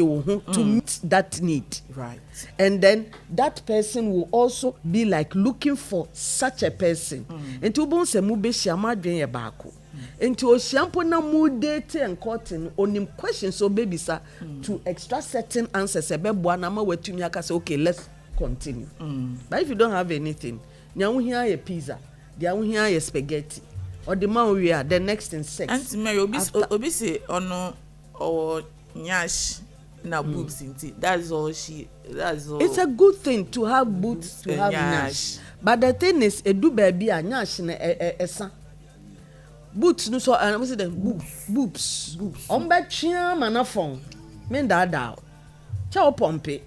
wo to meet that need, and then that person will also be like looking for such a person. Inti wo bon se mu be hia madwen ye baako. Into Oshampo na mu date and cotton on him questions so baby sir to extract certain answers a bebo na ma watumi aka say okay let's continue. But if you don't have anything, nya wo hia ye pizza, dia wo hia ye spaghetti or the man we are the next in sex. Auntie Mary obi say ono or nyash na boobs inti. That's all. It's a good thing to have boobs to have nyash. But the thing is edu baby a nyash na esa boots no so and we say the boobs on ba twia manafon me da cha pompe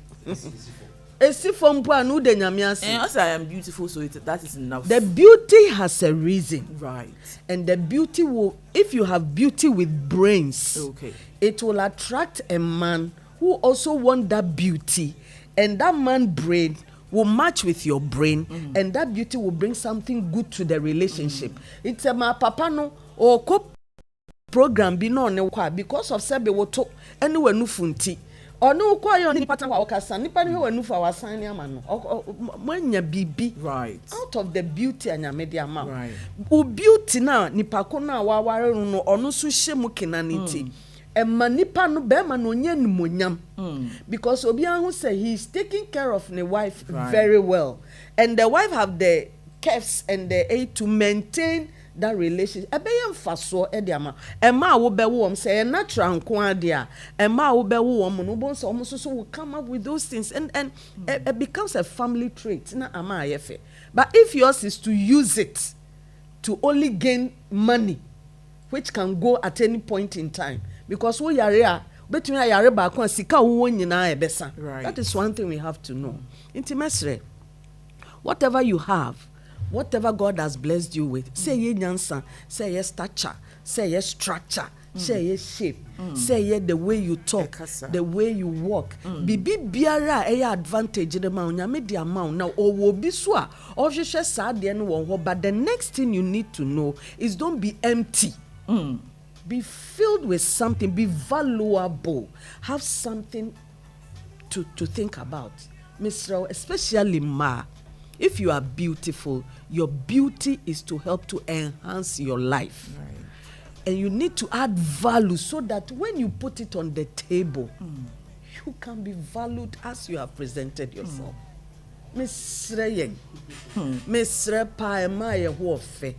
esi fompo anu de nyame ase and I am beautiful so that is enough. The beauty has a reason, right? And the beauty will, if you have beauty with brains, it will attract a man who also want that beauty, and that man brain will match with your brain, and that beauty will bring something good to the relationship. It's a my papa no or co program be no ne kwa because of sebe woto anywhere no funti or no kwa yo ni pata wa okasa nipa ni we no fa wasan ni ama no mwanya bibi out of the beauty anya media ama right. U beauty na nipa ko na wa ware no ono so hye mu kenanity emma nipa no be ma no nya nimonyam because obi an who say he is taking care of the wife very well, and the wife have the curves and the aid to maintain that relationship. Ebeyem faso e dia ma emma wo be wo say natural nko ade a emma wo be wo no bon so so will come up with those things, and it becomes a family trait na ama ayefe. But if yours is to use it to only gain money which can go at any point in time, because we yare between yare ba kon sika wo nyina e besa, that is one thing we have to know. Intimacy, whatever you have, whatever God has blessed you with, say ye nyansa, say ye stature, say ye structure, say ye shape, say ye the way you talk, the way you walk. Bibi biara e advantage de ma onyame di ama now o wo bi so a o hwehwe sa de no won ho, but the next thing you need to know is don't be empty. Be filled with something, be valuable, have something to think about. Mr. Especially ma, if you are beautiful, your beauty is to help to enhance your life. Right. And you need to add value so that when you put it on the table, you can be valued as you have presented yourself. Mr. Yeng, Mr. Pa ye ho fe.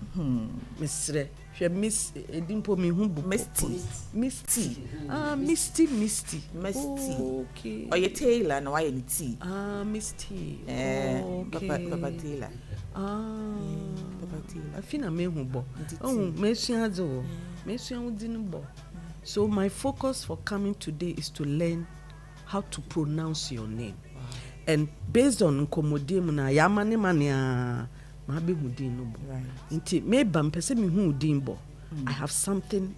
Mr. Miss Edimpo mi hu Misty. Misty. Oh, okay. Or your Taylor no why tea. Misty. Okay. Papa Taylor. Papa Taylor. I feel me hu bo. Oh, mesua zo. Mesua udin bo. So my focus for coming today is to learn how to pronounce your name. Wow. And based on nkomodie na yamane mania mabe hudin no bo. Inti me bam pese me hu udin bo. I have something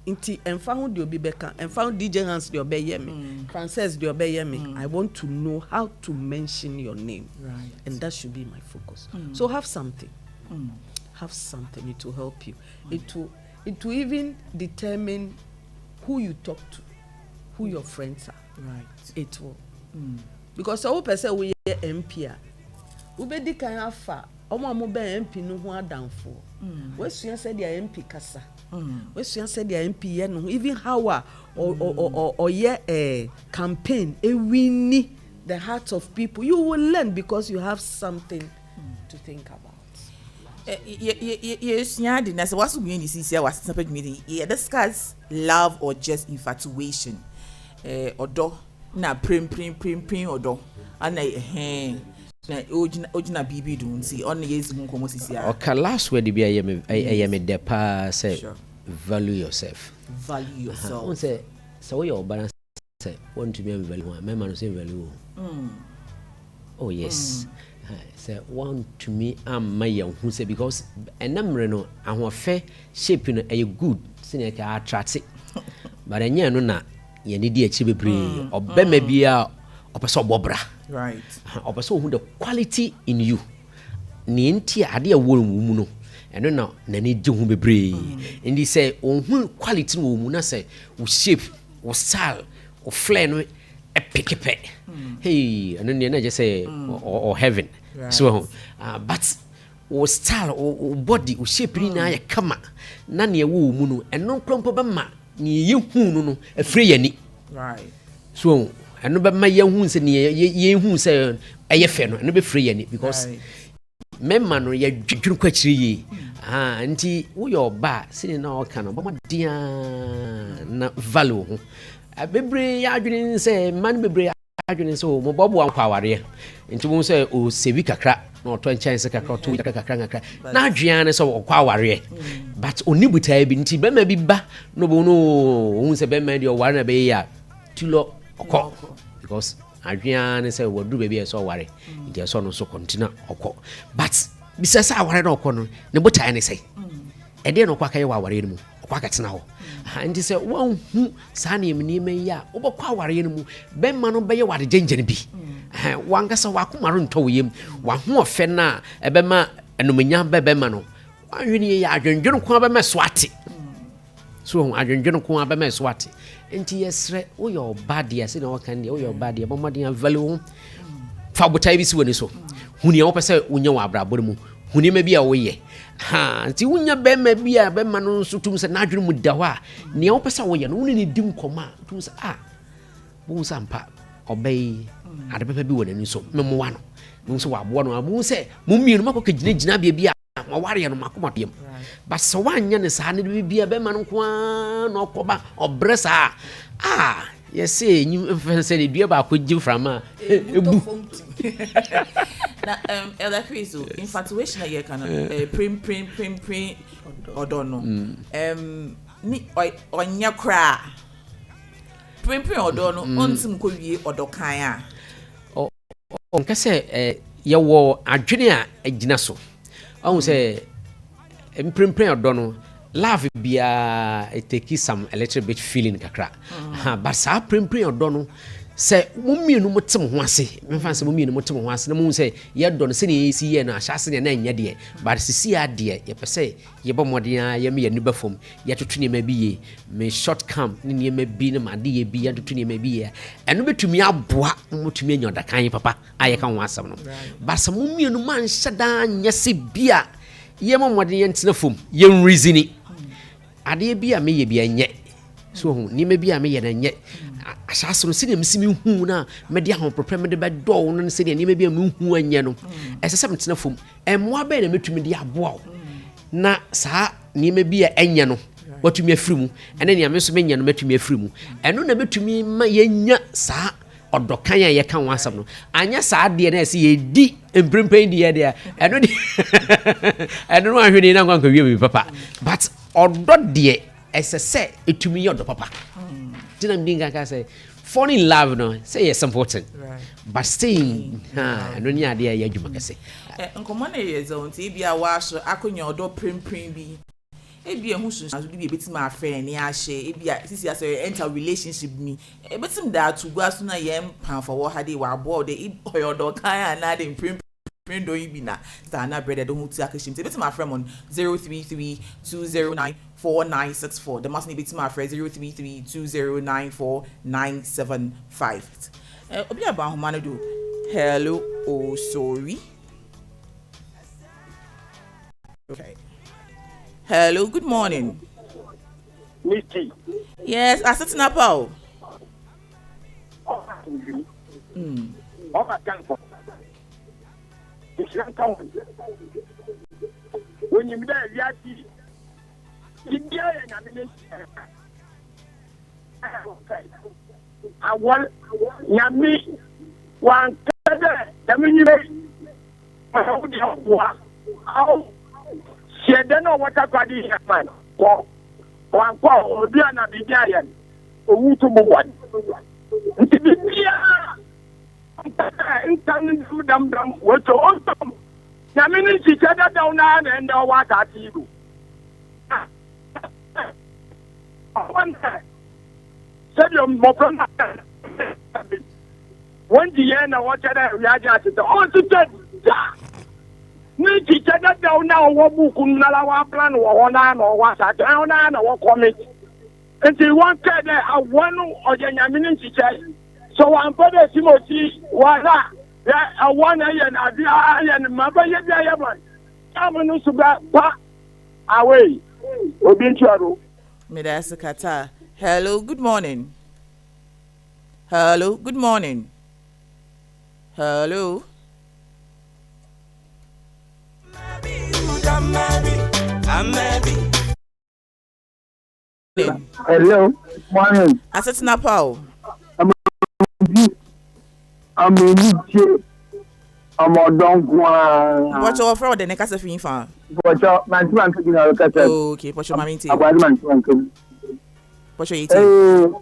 inti emfa hu de obi beka emfa hu DJ Hans de obeye me Frances de obeye me. I want to know how to mention your name. Right. And that should be my focus. So have something. Have something, it will help you. It will even determine who you talk to, who your friends are. Right. It will. Because some person we MP we be di kan afa omo mo be MP no ho adamfo. We sua say dia MP kasa. We sua say dia MP ye no even how or ye campaign e winni the hearts of people. You will learn because you have something to think about. Yes, yeah, that's what's going to see was separate meeting. Yeah, discuss love or just infatuation. Or do na prim or do and na ojina bibi don't see on the years who come see. Okay, last word be I am a depa say value yourself. Value yourself. One say so your balance say want to be value. My man say value. Oh yes. Say want to me am my young who say because a number no and what fair shape in a good senior attract it. But I no na ye need a chibi bree or be maybe a person bobra. Right. Or person who the quality in you. Nienti ade a woman no. And no now nani do who be bree. And they say oh quality woman na say o shape o style o flair no a pick. Hey, and then you just say or heaven. Right. So but o style o body o shape ni na ya kama na ne wo mu no eno krompo be ma ne ye hu no afre yani. Right. So eno be ma ye hu se ne ye hu se eye fe no eno be free yani because memma no ye dwudwuru kwachiri yi nti wo your ba sini na o kana bo ma dia na value ho bebre ya adwene se man bebre adwene so mo bobo an kwaware nti mo se o sevi kakra na oto chance kakra to kakra na adwene so o kwaware but oni butai bi nti be ma bi ba no bo no hu se be ma di o ware na be ya tilo okọ because adwene se wo duru be bi so ware nti so no so continue okọ but bisasa aware na okọ no ne butai ne sei e de no kwa kai wa ware no mu kwa katsina ho nti se won hu sa na emni me ya obokwa ware no mu be ma no be ye wade gengen bi wankasa wakomaro nto yem wa ho ofe na e be ma enomanya be ma no wanhwene ye adwendwene ko be ma swate so adwendwene ko be ma swate nti yesre wo your body ase na wakan de wo your body bo modern value fa botai bi si woni so huni wo pese wonya wa abrabor mu huni ma bi a wo ye nti wonya be ma bi a be ma no so tum se na adwene mu da ho a ne wo pese wo ye no woni ne dim koma tum se bo sampa obey ade pepe bi wona ni so memowa no mo so wabo no mo se mo mienu makọ gina bia ma ware no makoma dem but so wanya ne sa ne bia be ma no kwa no okoba obresa yes you say the bia ba ko gi frama ebu na elder Chris infatuation ye kana prim odono ni onya kra prim odono ontim ko wie odokan a on ka say ye wo adwene a agina so ɔhu sɛ mprempren ɔdɔ no love biara it takes some a little bit feeling kakra but saa prempren ɔdɔ no sɛ mo mmienu mo tem ho ase memfa sɛ mo mmienu mo tem ho ase na mo sɛ yɛdɔ no sɛ ne yɛsi yɛ no ahyɛ ase ne na nyɛ deɛ but sisi adeɛ yɛpɛ sɛ yɛbɔ mmɔden a yɛme yɛ nipa fam yɛtoto nneɛma bi yie me short camp ne nneɛma bi ne made yɛ bi yɛtoto nneɛma bi yɛ ɛno bɛtumi aboa mo tumi anya ɔdakan papa a yɛka ho asɛm no but sɛ mo mmienu ma nhyɛ daa nyɛ sɛ bi a yɛma mmɔden yɛntena fam yɛn reasoning adeɛ bi a meyɛ bi ɛnyɛ so ho nneɛma bi a meyɛ no nyɛ ahyɛase no sɛdeɛ mesi mehu no a mɛde ahoprɛprɛ mede bɛdɔw no sɛdeɛ nneɛma bi a mehu anyɛ no ɛsɛ sɛ metena fam ɛmmoa bɛɛ na mɛtumi de aboa wo na saa nneɛma bi a ɛnyɛ no watumi afiri mu ɛne nea me nso menyɛ no matumi afiri mu ɛno na bɛtumi ma yɛnya saa ɔdɔkan a yɛka ho asɛm no anyɛ saa adeɛ na ɛsɛ yɛdi mprempren deɛ deɛ ɛno de ɛno no ahwene na nkwa wie bi papa but ɔdɔ deɛ ɛsɛ sɛ ɛtumi yɛ ɔdɔ papa tina mdinga ka say fall in love no say yes important right. But staying no nya ade ya adwuma kase nkomo na ye zone ti bia wa so akonya odo prempren bi ebi ehu sunsun bi betim afre ne ahye ebi sisi ase enter relationship mi betim da to go aso na ye mpan for what hade wa board the oyodo kan na de prempren do ibi na sta na brother do hu ti akashim ti betim afre mon 033209496 the must need betim afre 033209495 obi aba homa no do hello oh sorry okay. Hello, good morning. Misty. Yes, Asetsenapa. When you there, I want Yami one she don't know what I got in her man. One call, Diana Bidian, or Wutubuan. Dum, what's awesome. Yamini, she said that down and what I do. One time, said your mother. One Diana, what I realized, also said, ni teacher that down now what book nala wa plan wa na no wa sa down na no commit until one said I want or nyamini teacher so one brother Timothy wala I want and adia and maba ye bia ye boy amunu suba pa away obi ntuaro me da sekata. Hello, good morning. Hello, good morning. Hello. Hello, morning. Asetsenapa. I'm don't want. What's your friend? The next of infant. What's your man? Okay, what's your mammy? What's your eating?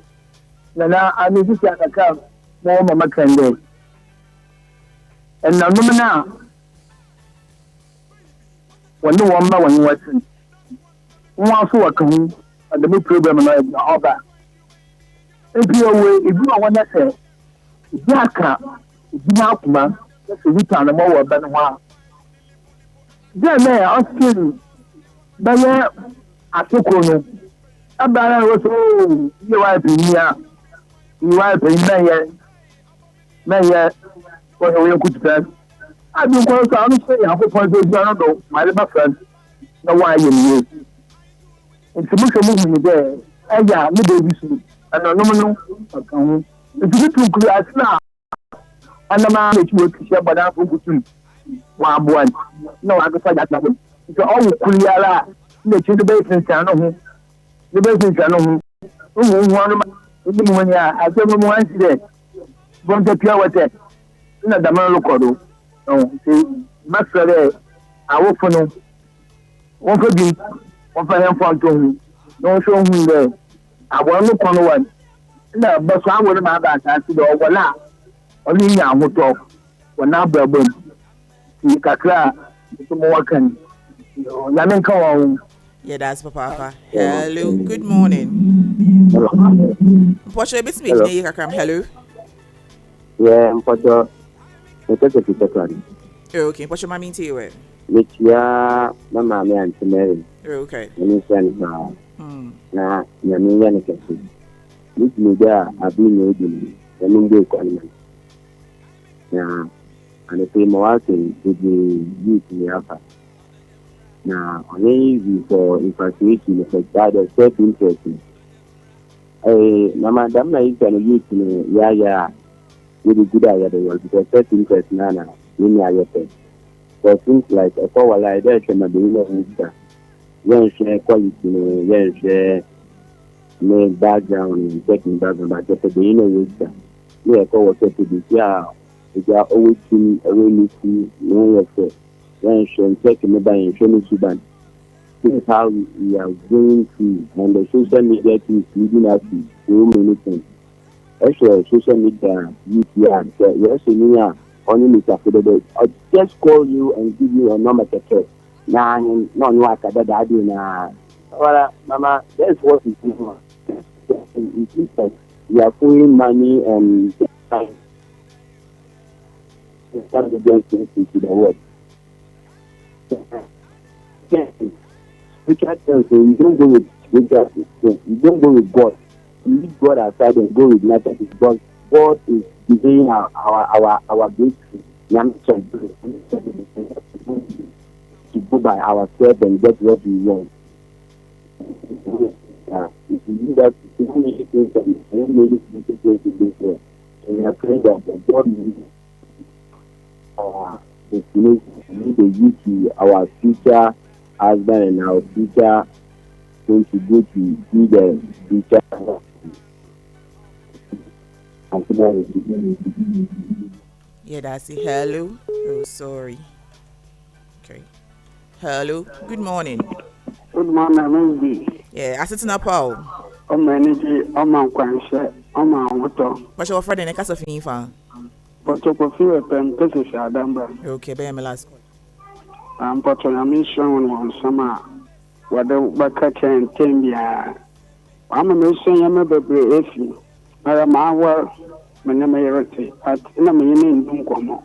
Nana, I need to see a car. More mama can do. And now, when no one when you wasn't. One for a come and the new program and all that. If you away, if you want to say, Jacka, Jinakuma, that's a return of more than one. Then may I ask you, but I took on a banner was oh, you are here. You are paying Mayor, what you could say. I've been close to say, I hope I don't know, my little friend. No, why you it's a movement there. Yeah, no baby soup. And no, if you too clear now, and the man that you will share, but I'm going to one boy. No, I can find that nothing. It's all clear. Let you the basin channel. The basin channel. When I tell you once today, don't take care with it. No, the man look at oh, see, Master, I work for no one for you. One for him from to no show him there. I want to look on one. No, but I would have that answer the overlap. Only now, who talk when now, Brabon. See, Kakra, some more can. Yamin Kawan. Yeah, that's Papa. Hello, good morning. What's your business? Hello. Yeah, mpɔtɔ mepɛsɛ pitɛkɔre Okay, what's your mommy to you? mekyia na maame ante mary Okay. ɛne nhyia ne paa na nyame yɛ ne kɛse metumi gye a abe na ɛdi no nyame ngye kɔ ne na anɔpɛ ma woasɛm bebree youth ne afa na ɔnyɛ easy for infatuation for child of self-interest na madam na yitwa no youth no yɛayɛ a really good at the world because first interest nana in your pay. So things like a power like that can be in share quality, share no background, taking background, but just the inner wisdom. Yeah, call what to be yeah, if you are always seeing a really see no effort. Share taking the buy and show me Sudan. This is how we are going to and the social media is leading us to so many things. Actually, social media, UTR, yes, only I'll just call you and give you a number to check. Nah, no, I can't do now. Well, Mama, that's what it is. It is like we are pulling money and time. That's the best thing to the world. You don't go with God. Leave God aside and go with nature because God is giving our breakthrough. To go by ourselves and get what we want. If you do that, you don't make it and we are praying that God will destination, the youth, our future husband and our future going to go to be the future. Yeah, that's it. Hello. Oh, sorry. Okay. Hello. Good morning. Good morning, Mindy. Yeah, Asetsenapa. Energy, Kwanshe, Water. What's your friend in the cast of infant? But to fulfill a pen, this is Adamba. Okay, be my last. But I mean, shown one summer. What the Bakacha and Tembia. I'm a mission, I'm a baby, if you. I am our Menamerity at in a meaning Duncomo.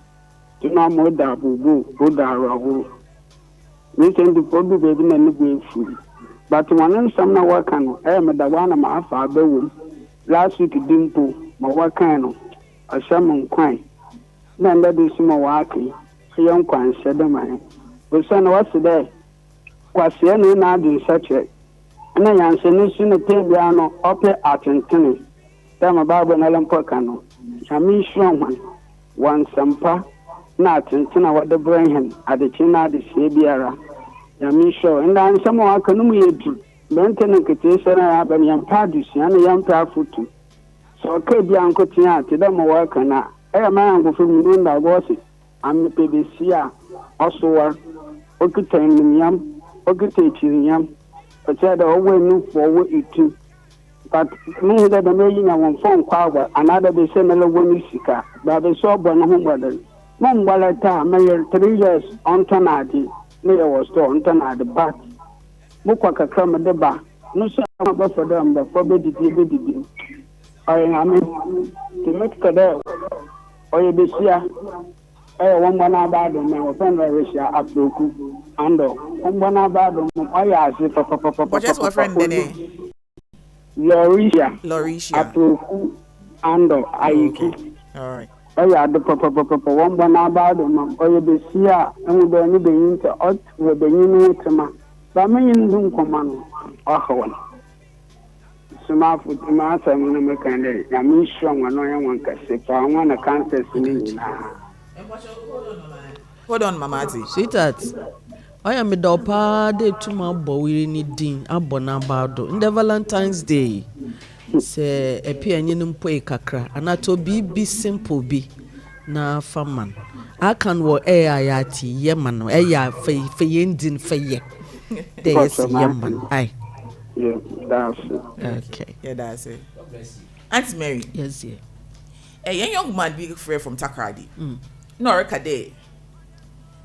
Do not more that boo, Buddha, or we send the body baby and the food. But one in some work on I am the one of my father. Last week, Dimple, my work on a salmon quine. Then that is more walking. A young quine said the man. We send what's today. Was the end in such a and I answer no sooner Tembiano up at Antony. Then my Bible and Alan Pocano. Shami Shroman, one sampa, not until what the brain at the China de Sabiara. Yami show, and I'm some more economy. Benton and Katisha have a young Padus and a young Pafutu. So, okay, Bianco Tia, to them work and I am a man from Munda was it. I'm the PBC, also, Okutan Yam, Okutachin Yam, but said always move forward it too. But me that the making of one phone power, another be similar when you seek her, but the so born home brother. Mom, while I tell Mayor 3 years on Tanati, near was to on Tanati, but Mukwaka come at the bar. No, sir, for them, but forbid it. I mean, to make the or you be here. One about them, and offend Russia up to Ando. One about them, I ask if But just what friend then? Lauricia. Up to Ando, Aiki. All right. Oh, yeah, the papa one about them, or you be here, and we don't be into us with the new but me in Zoom command. Oh, smart with the master, and I'm a candidate. I'm strong and I want to say, I want to contest in Hold on, Mamati. Sweetheart, I am a dopa de tuma boy ni din abonabado. In the Valentine's Day, say a pianin poe kakra, and I to be simple be na faman. I can wo ayati yeman, aya fe yendin fe ye. There is yeman. Aye. Yeah, that's it. Okay. Yeah, that's it. Auntie Mary. Yes, yeah. A young man being free from Takradi. No, Rekade.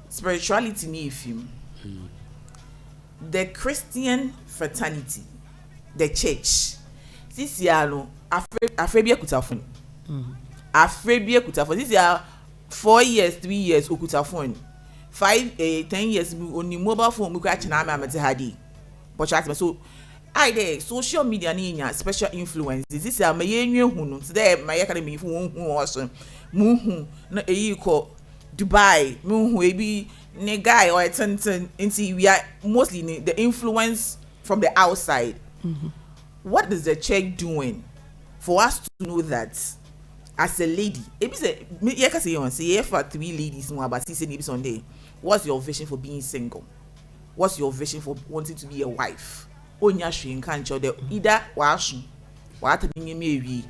Spirituality ni him. the Christian fraternity, the church, this year no afrebia kutafon. Afrebia kutafon. This year 4 years, 3 years okutafon. 5 10 years only mobile phone we catch na amete hadi. But chat so I dey social media ni special influence. This is my yenwe hu no. Today my academy fu won hu also. Mu hu na eyi ko Dubai, mu hu ebi ne guy or ten into we are mostly the influence from the outside. What is the church doing for us to know that as a lady? Ebi say you can say you say for 3 ladies no about say maybe Sunday. What's your vision for being single? What's your vision for wanting to be a wife? Onya hwe nka ncho de either waso wata bi nyeme ewi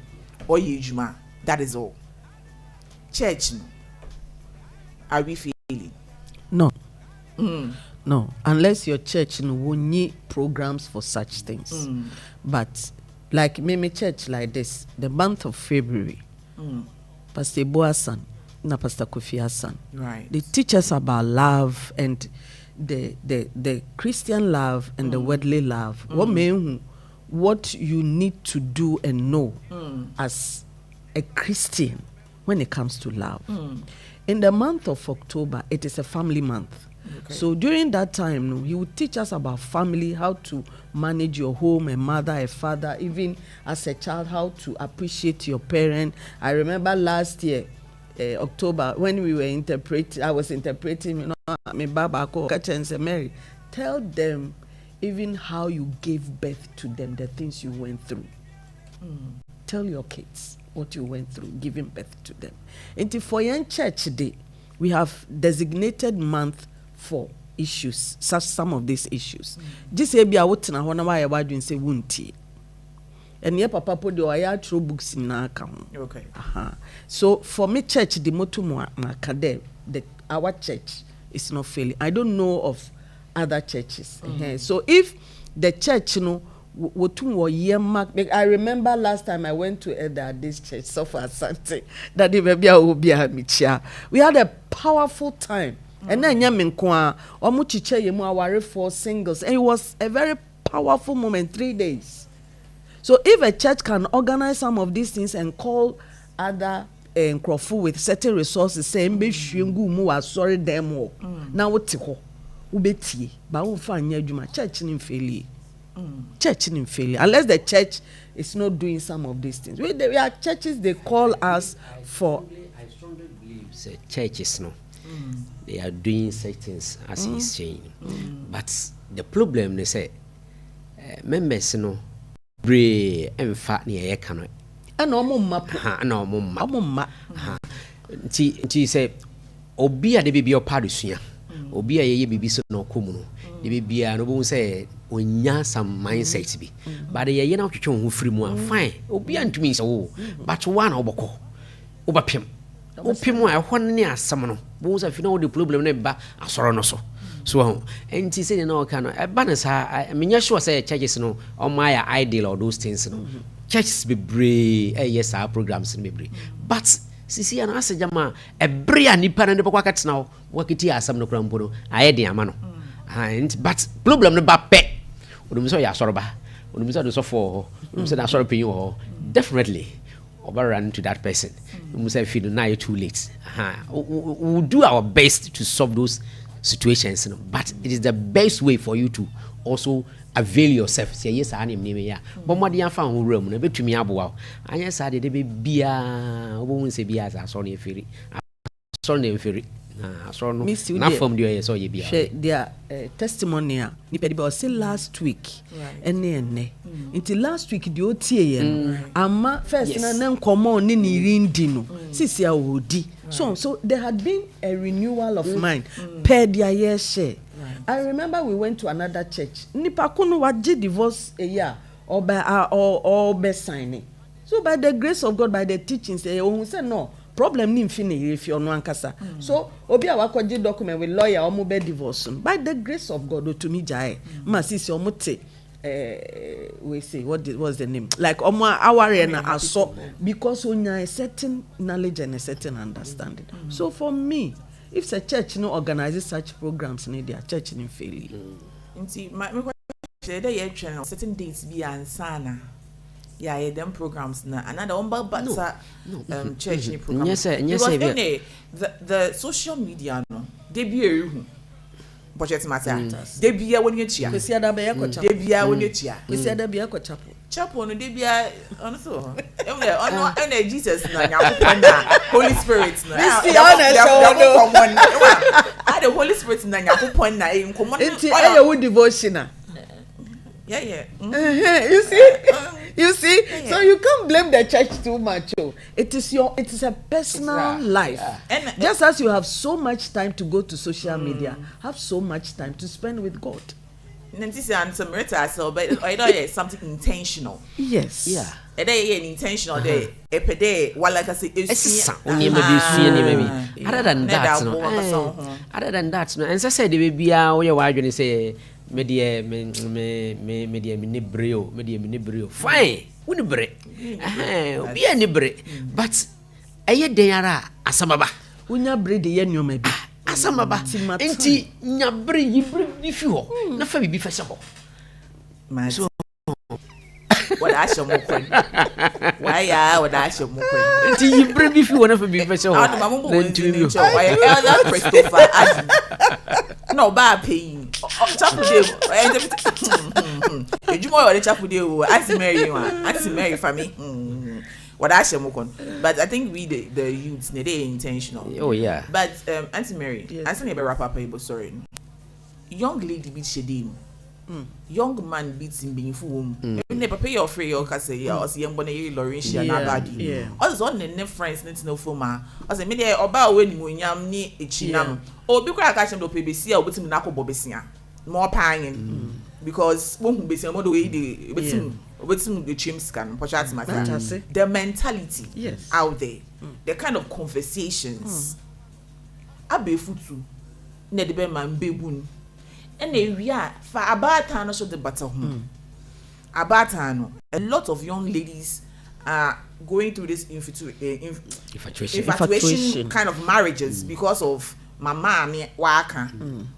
or yejuma. That is all. Church no. Are we failing? No. No, unless your church will need programs for such things. But like Mimi Church like this, the month of February, Pastor Boasan, na Pastor Kofi Hassan, right? they teach us about love and the Christian love and the worldly love. What you need to do and know as a Christian when it comes to love. In the month of October, it is a family month. Okay. So during that time, he would teach us about family, how to manage your home, a mother, a father, even as a child, how to appreciate your parent. I remember last year, October, when we were interpreting, I was interpreting, my Baba and said, Mary, tell them even how you gave birth to them, the things you went through. Tell your kids what you went through, giving birth to them. And for young church day, we have designated month for issues, such some of these issues. Just say be a what na wana why I doing say wunti. And yeah, papa put the aya through books in our account. Okay. So for me, church the motto our church is not failing. I don't know of other churches. So if the church, I remember last time I went to this church, so far something that we had a powerful time. And then for singles, and it was a very powerful moment, 3 days. So if a church can organize some of these things and call other Crawford with certain resources, saying be sorry them now what ubeti ba church in failure. Church in failure unless the church is not doing some of these things. We are churches, they call us for. I strongly believe churches they are doing such things as he's saying, but the problem they say members bre emfa ne ye kan no mumma ti say obi a de bibia opadusua obi a ye bibi so no komu no de bibia no bo say onya some mindset bi but ye na twetwe ho firi mu a fine obi antumi say wo but one oboko obapem opemu a hon ne asam no bo say fi na wo the problem na ba asoro no so enti say na o kan e ba na sa menya sure say churches no o my ideal or those things no churches be brave yes our programs be brave but sisi ana asejama ebre a nipa na de kwa katina wo wakiti asam no krampo no aye de ama no but problem no ba pe odum so ya soroba odum so do so for odum so na soro pin wo definitely over run to that person odum so feel now you're too late we'll do our best to solve those situations but it is the best way for you to also avail yourself. Say yes, I am name ya. But more than found room, no betumi aboa. Anya sa de be bia, obo say bia as so ne feri. So ne feri. So no. Na from there so ye bia. Their testimony ni pedi be say last week. Ene. Until last week the otie ye. Ama first na nkomo ni ni rindi no. Sisi a wodi. So there had been a renewal of mind per their year share. I remember we went to another church. Nipa kunu waji divorce a year or by signing. So by the grace of God, by the teachings, they say no problem ni infini if you're no ankasa. So obi awakwaji document with lawyer or mobile divorce. By the grace of God, to me jai. Masisi omote. We say what was the name? Like our aso because we a certain knowledge and a certain understanding. So for me, if the church organizes such programs in their church in failure. Inti my question dey channel certain dates be ansana. Yeah, them programs na another one but church ni program. Yes, the social media no they be budget matter. They be when you chia. Kwesi ada be yakọ chapel. They be when you chia. Kwesi ada be yakọ chapel. Chapel no they be on so. And Jesus na Nyankopon na Holy Spirit na. The Holy Spirit na Nyankopon na nkomo. Enti aye wo devotional. Yeah. You see? Yeah. So you can't blame the church too much. Oh. It is a personal life. And just as you have so much time to go to social media, have so much time to spend with God. But I know something intentional. Yes. Yeah. Intentional day. Other than that, no. And so said the baby are say media me brio fine woni bre obi ani bre but eye den ara asamaba unya bre de ye nyoma bi asamaba enti nya bre yibre bi fi ho na fa bibi fa se ho so what I show mo kwen why what I show mo kwen enti yibre bi fi ho na fa bibi fa se ho na ntumi why elder Christopher Adi no bad paying chapel day ejumo yo chapel day o Auntie Mary for me what I show mo kon but I think we the youths they intentional. Oh yeah, but Auntie Mary, yes. I say never wrap up able sorry young lady beat shedin young man beats him being fool never pay your free your kase ya or see young boy Lauren she na bad you all is on the friends need to know for ma I say me dey oba we ni mo nyam ni echinam obi kwa ka chem do pbc a obetim na akobo besia more paying because when who besia mo do we dey obetim the chim scan for chat matter the mentality out there the kind of conversations abefutu na de be man bebun and we are for about time so the battle about time a lot of young ladies are going through this infatuation kind of marriages because of my mommy waka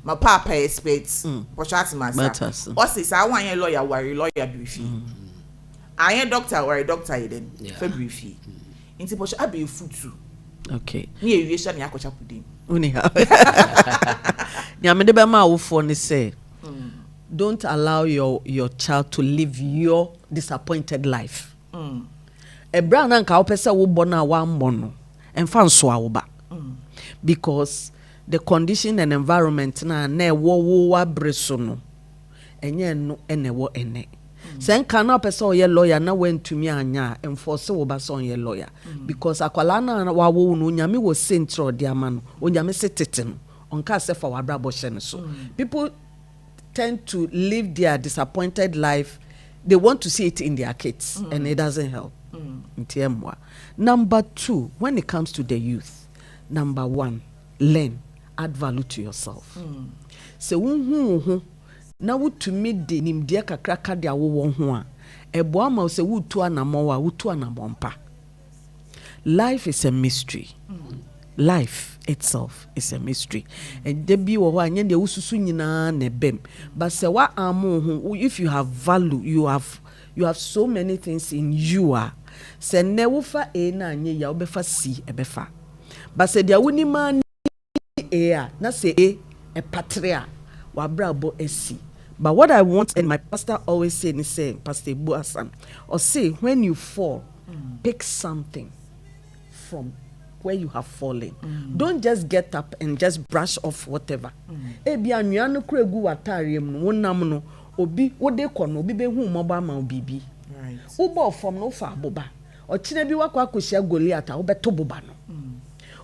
my papa expects pochati masa or says I want a lawyer worry lawyer briefy I am doctor or a doctor then February fee into poch abi futu okay near you shall yakocha pudding Nyamede ma awofo ni say don't allow your child to live your disappointed life. Ebra na nka opese wo bo na wa mbo no emfa nso awoba. Because the condition and environment na wo abreso no enye no ene wo ene. Sen kana opese o ye lawyer na wentumi anya enforce wo ba so ye lawyer because akwala na wa wo no nyame wo central de ama no onyame setete no onka se for wabra bo hye so people tend to live their disappointed life. They want to see it in their kids and it doesn't help. Number 2, when it comes to the youth, number 1, learn, add value to yourself. So na wutumi de nimdia kakraka de awo ho a ebo ama se wutu anamo a wutu anamompa. Life is a mystery. Life itself is a mystery. And debi wo ho anya de ususu nyina na bem. But se wa amu ho if you have value, you have so many things in you a se ne wo fa e na anya ya obefa si ebefa. But se dia woni ma e a na se e patria wa brabo esi. But what I want, and my pastor always say, Pastor Buasan, or say when you fall, pick something from where you have fallen. Don't just get up and just brush off whatever. Ebi anuanu kuregu watari mu wonam no obi wode kono obi be hu moba ma obibi. Right. Ubo from no fa boba. Ochine bi wakwa akohia Goliath wo beto boba no.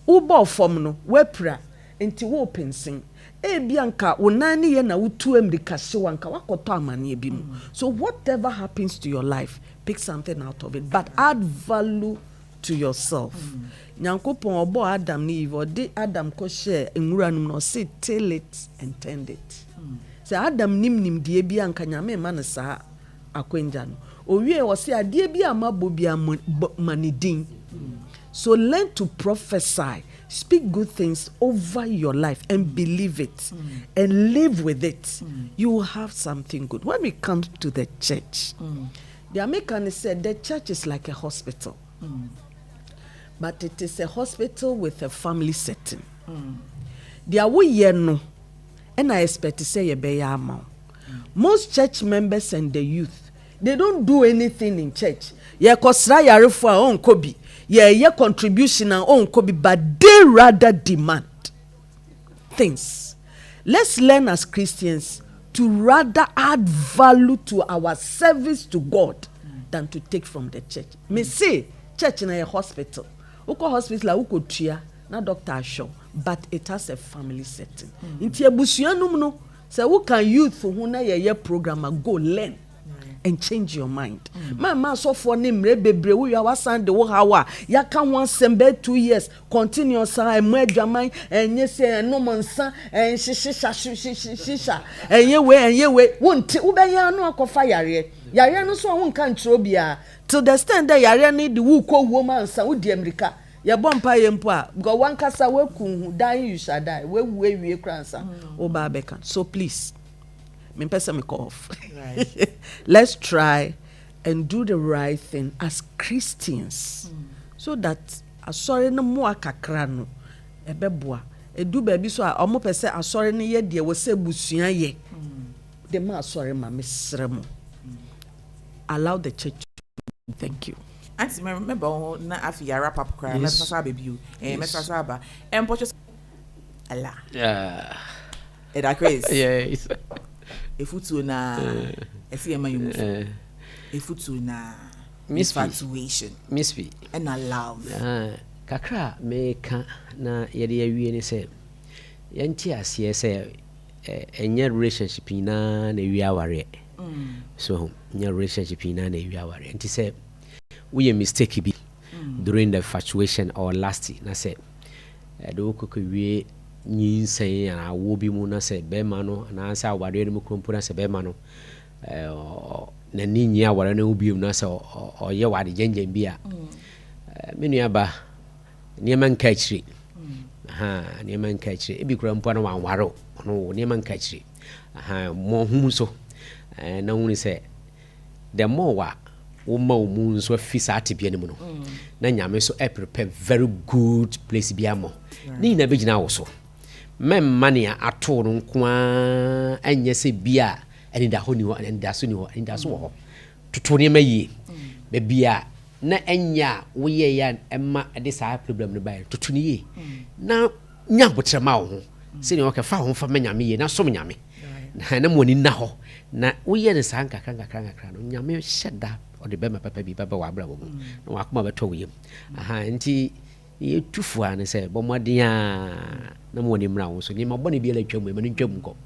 Ubo from no wepra enti wo pensin. Ebi anka wonani ye na wutu emrika hye wanka wakoto amane bi mu. So whatever happens to your life, pick something out of it, but add value to yourself. Nyankopon obo Adam ni Eve odi Adam ko share enwura num no say till it and tend it. Say Adam nim die bi anka nyame ma ne sa akwenja no. Owie wo say ade bi amabo bi manidin. So learn to prophesy, speak good things over your life and believe it and live with it. You will have something good. When we come to the church, the Americans said the church is like a hospital, but it is a hospital with a family setting. The away no, and I expect to say a bear. Most church members and the youth, they don't do anything in church. Yeah, kosra yare for our own kobi. Yeah, contribution and own kobi, but they rather demand things. Let's learn as Christians to rather add value to our service to God than to take from the church. Me say church in a hospital. Uko hospital uko tria na doctor show, but it has a family setting. Inti ebusuanum no, say who can youth who na ye program go learn. And change your mind. Mama so for name bebre we are sand the hawa. Ya can one sembe 2 years continuous and mind and yes and no man son and shisha and ye way won't ubaya no akofa yare. Yare no so one can trobia to the stand that yare need the wuko woman Saudi America. Ya bompa yempa go one kasa we kun die you shall die. We cransa oba bekan. So please me pesa me off. Right. Let's try and do the right thing as Christians, so that asori no mo akakra no ebeboa edu baby so a omo pese asori no ye de wo se busua ye de ma asori ma mesremo. Allow the church to. Thank you. Auntie, remember na afi ya wrap up cry. Let's say baby you. Mesa ba. Just Allah. Yeah. That crazy. Yes. Efutu na efiyema yumu. Efutu na infatuation. Misfi. And I love. Kakra meka na yede awie ni se yanti ase se enye relationship na wi aware. So enye relationship na wi aware. Nti se we mistake bi during the infatuation or last na se do kokwe nyi say and awo bi mu na se be ma no na se aware no krompo na se be ma no na ni nyi aware na obi mu na se o ye wade gengen bi a menu aba niema nka chiri niema nka chiri ebi krompo na wanware no niema nka chiri mo hu so na huni se the more wa wo ma wo mu so afisa atibia ne mu no na nyame so prepare very good place bi amo ni na begina wo so memmania ato no nkoa anya se bia eni da ho ni ho eni da so ni ho eni da so wo toto ne mayi be bia na anya wo ye ya emma de sa problem no bai toto ni ye na nya botrema wo ho se ni wo ka fa ho fa nyame ye na so nyame na mo ni na ho na wo ye ne sa nkakra no nyame sheda o de be ma papa bi baba wa bra wo na wa akoma beto wo yem nti ye tufu an se bomodia na mo ni mra wo so ni ma bone bi ala twam e ma ntwam ko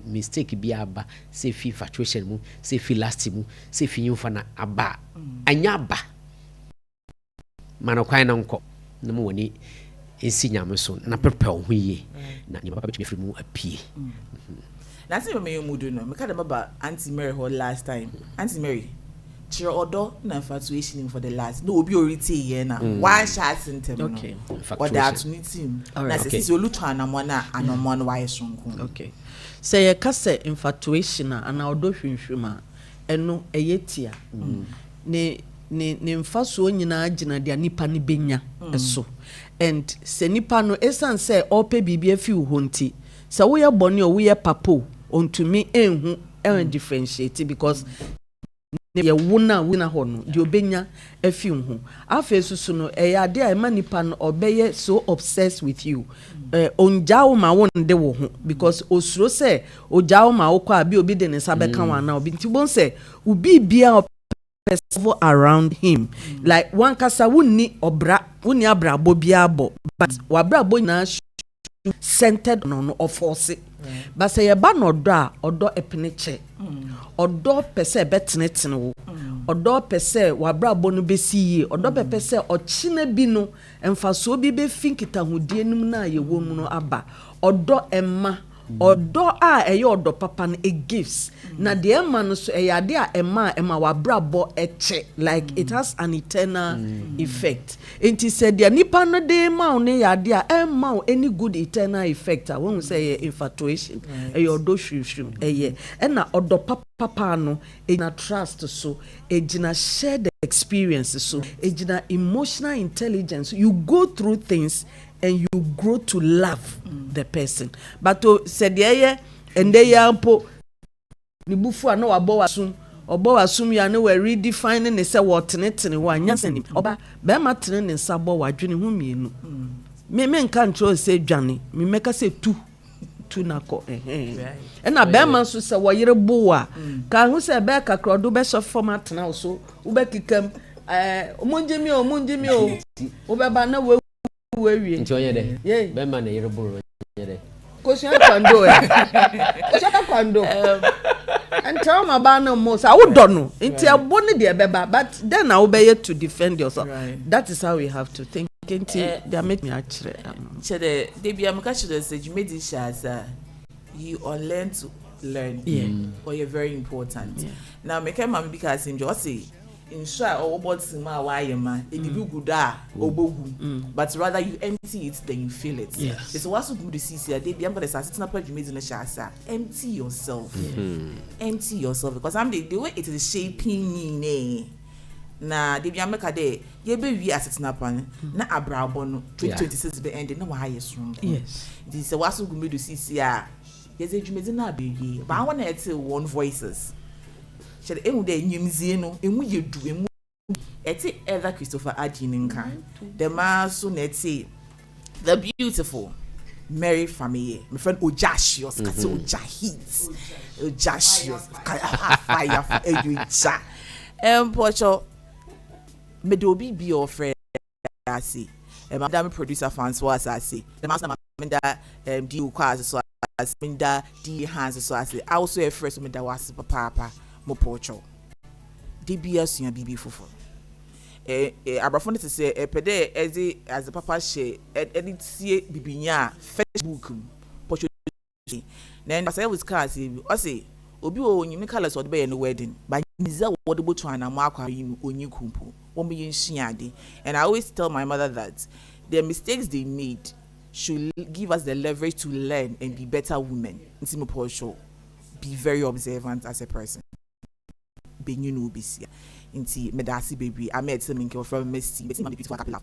mistake bi aba se fi infatuation mu se fi last mu se fi nyufa na aba anya aba mana kwan na nko na mo woni ensi nyame so na prepare ho yi na ni papa bi firi mu apie na se me mudu no me ka dem ba Auntie Mary ho last time Auntie Mary chiro odo na infatuation for the last no obi oriti ye na one shot intem no okay or the opportunity na se si olutu anamo na anomo no why sonko okay say ye ka say infatuation na odo hwinhwima eno eyetia ne mfaso nyina agina dia nipa ne benya eso and se nipa no esan say ope bibia fi wo nti se wo ye bone o wo ye papo ontumi enhu differentiate because ye wona ho no de obenya afi hu afa susu no ade a ema nipa no obeye so obsessed with you onjawo ma won de wo ho because osuro se ojawo ma wo kwa bi obi de ne sabe kan wa na obi nti bon se ubi bia around him like one kasa woni abra bo bia bo but wabra bo na centered no of force but say ba no do a odo epeneche odo pese betenetene wo odo pese wabra bo no besi yi odo pese ochine bi no emfaso bi be finkita hodie num na ye wo mu no aba odo emma Odo a eyo odo papa no it gives. Na the ema no so eyade a ema wabrabo eche, like it has an eternal effect. Enti said the nipa no de ma ne yade a ema any good eternal effect. I won't say infatuation. Eyo odo shrim eye. Na odo papa no ejina trust so ejina shared experience so ejina emotional intelligence. You go through things and you grow to love the person. But to said yeah and they ampo ni bufu ano abo wasum ya no we redefining ne say what netene wa nyase ni oba be ma tene ne sabo wadwene hu mienu me nka ntro say dwane me meka say tu na ko na be ma so say wo yere bo a ka hu say be kakro do be so format na so wo be kikam omonjemi o wo be ba na we Enjoy it. Yeah, Beman, you're a bull. Question Kwando. And tell my banner most. I would don't know. Until I wanted the beba, but then I'll be to defend yourself. That is how we have to think. They make me actually. Debbie, I'm catching the say you made this as you unlearn to learn. Yeah. Or you're very important. Now, make a man because in Josie. In short, or about Sima, why man, it be good, but rather you empty it than you feel it. Yes. It's what's good to see here. They be able to say, it's not you made in the shasa. Empty yourself. Empty yourself because I'm the way it is shaping me. Na they be America there. You be we Asetsenapa. Na Abrabon 2026 be ending. No highest room. Yes. This is what's good to see here. Yes, you made in a baby, but I want to tell one voices. Shall emu de nyimzie no emu yedu emu eti Elder Christopher Adininka the man so neti the beautiful Mary family my friend Ojashios kasi Ojahit Ojashios fire for ejuja pocho me do be your friend asi madam producer fans was asi the master manda di ukwazi so as minda di hands so asi also a first me da was papa mopocho DBS ya bibi fofo abrafo to say pede as the papa share edit see bibinya Facebook pocho then say with cars o say obi o nyimi colors o de be no wedding but niza wo de botu anamo akwa yi onyi kumpo wo me yenhia ade. And I always tell my mother that the mistakes they made should give us the leverage to learn and be better women. Nti mopocho be very observant as a person. Being you know, be see. Inti medasi baby. I met some in from Messi. But my beautiful couple.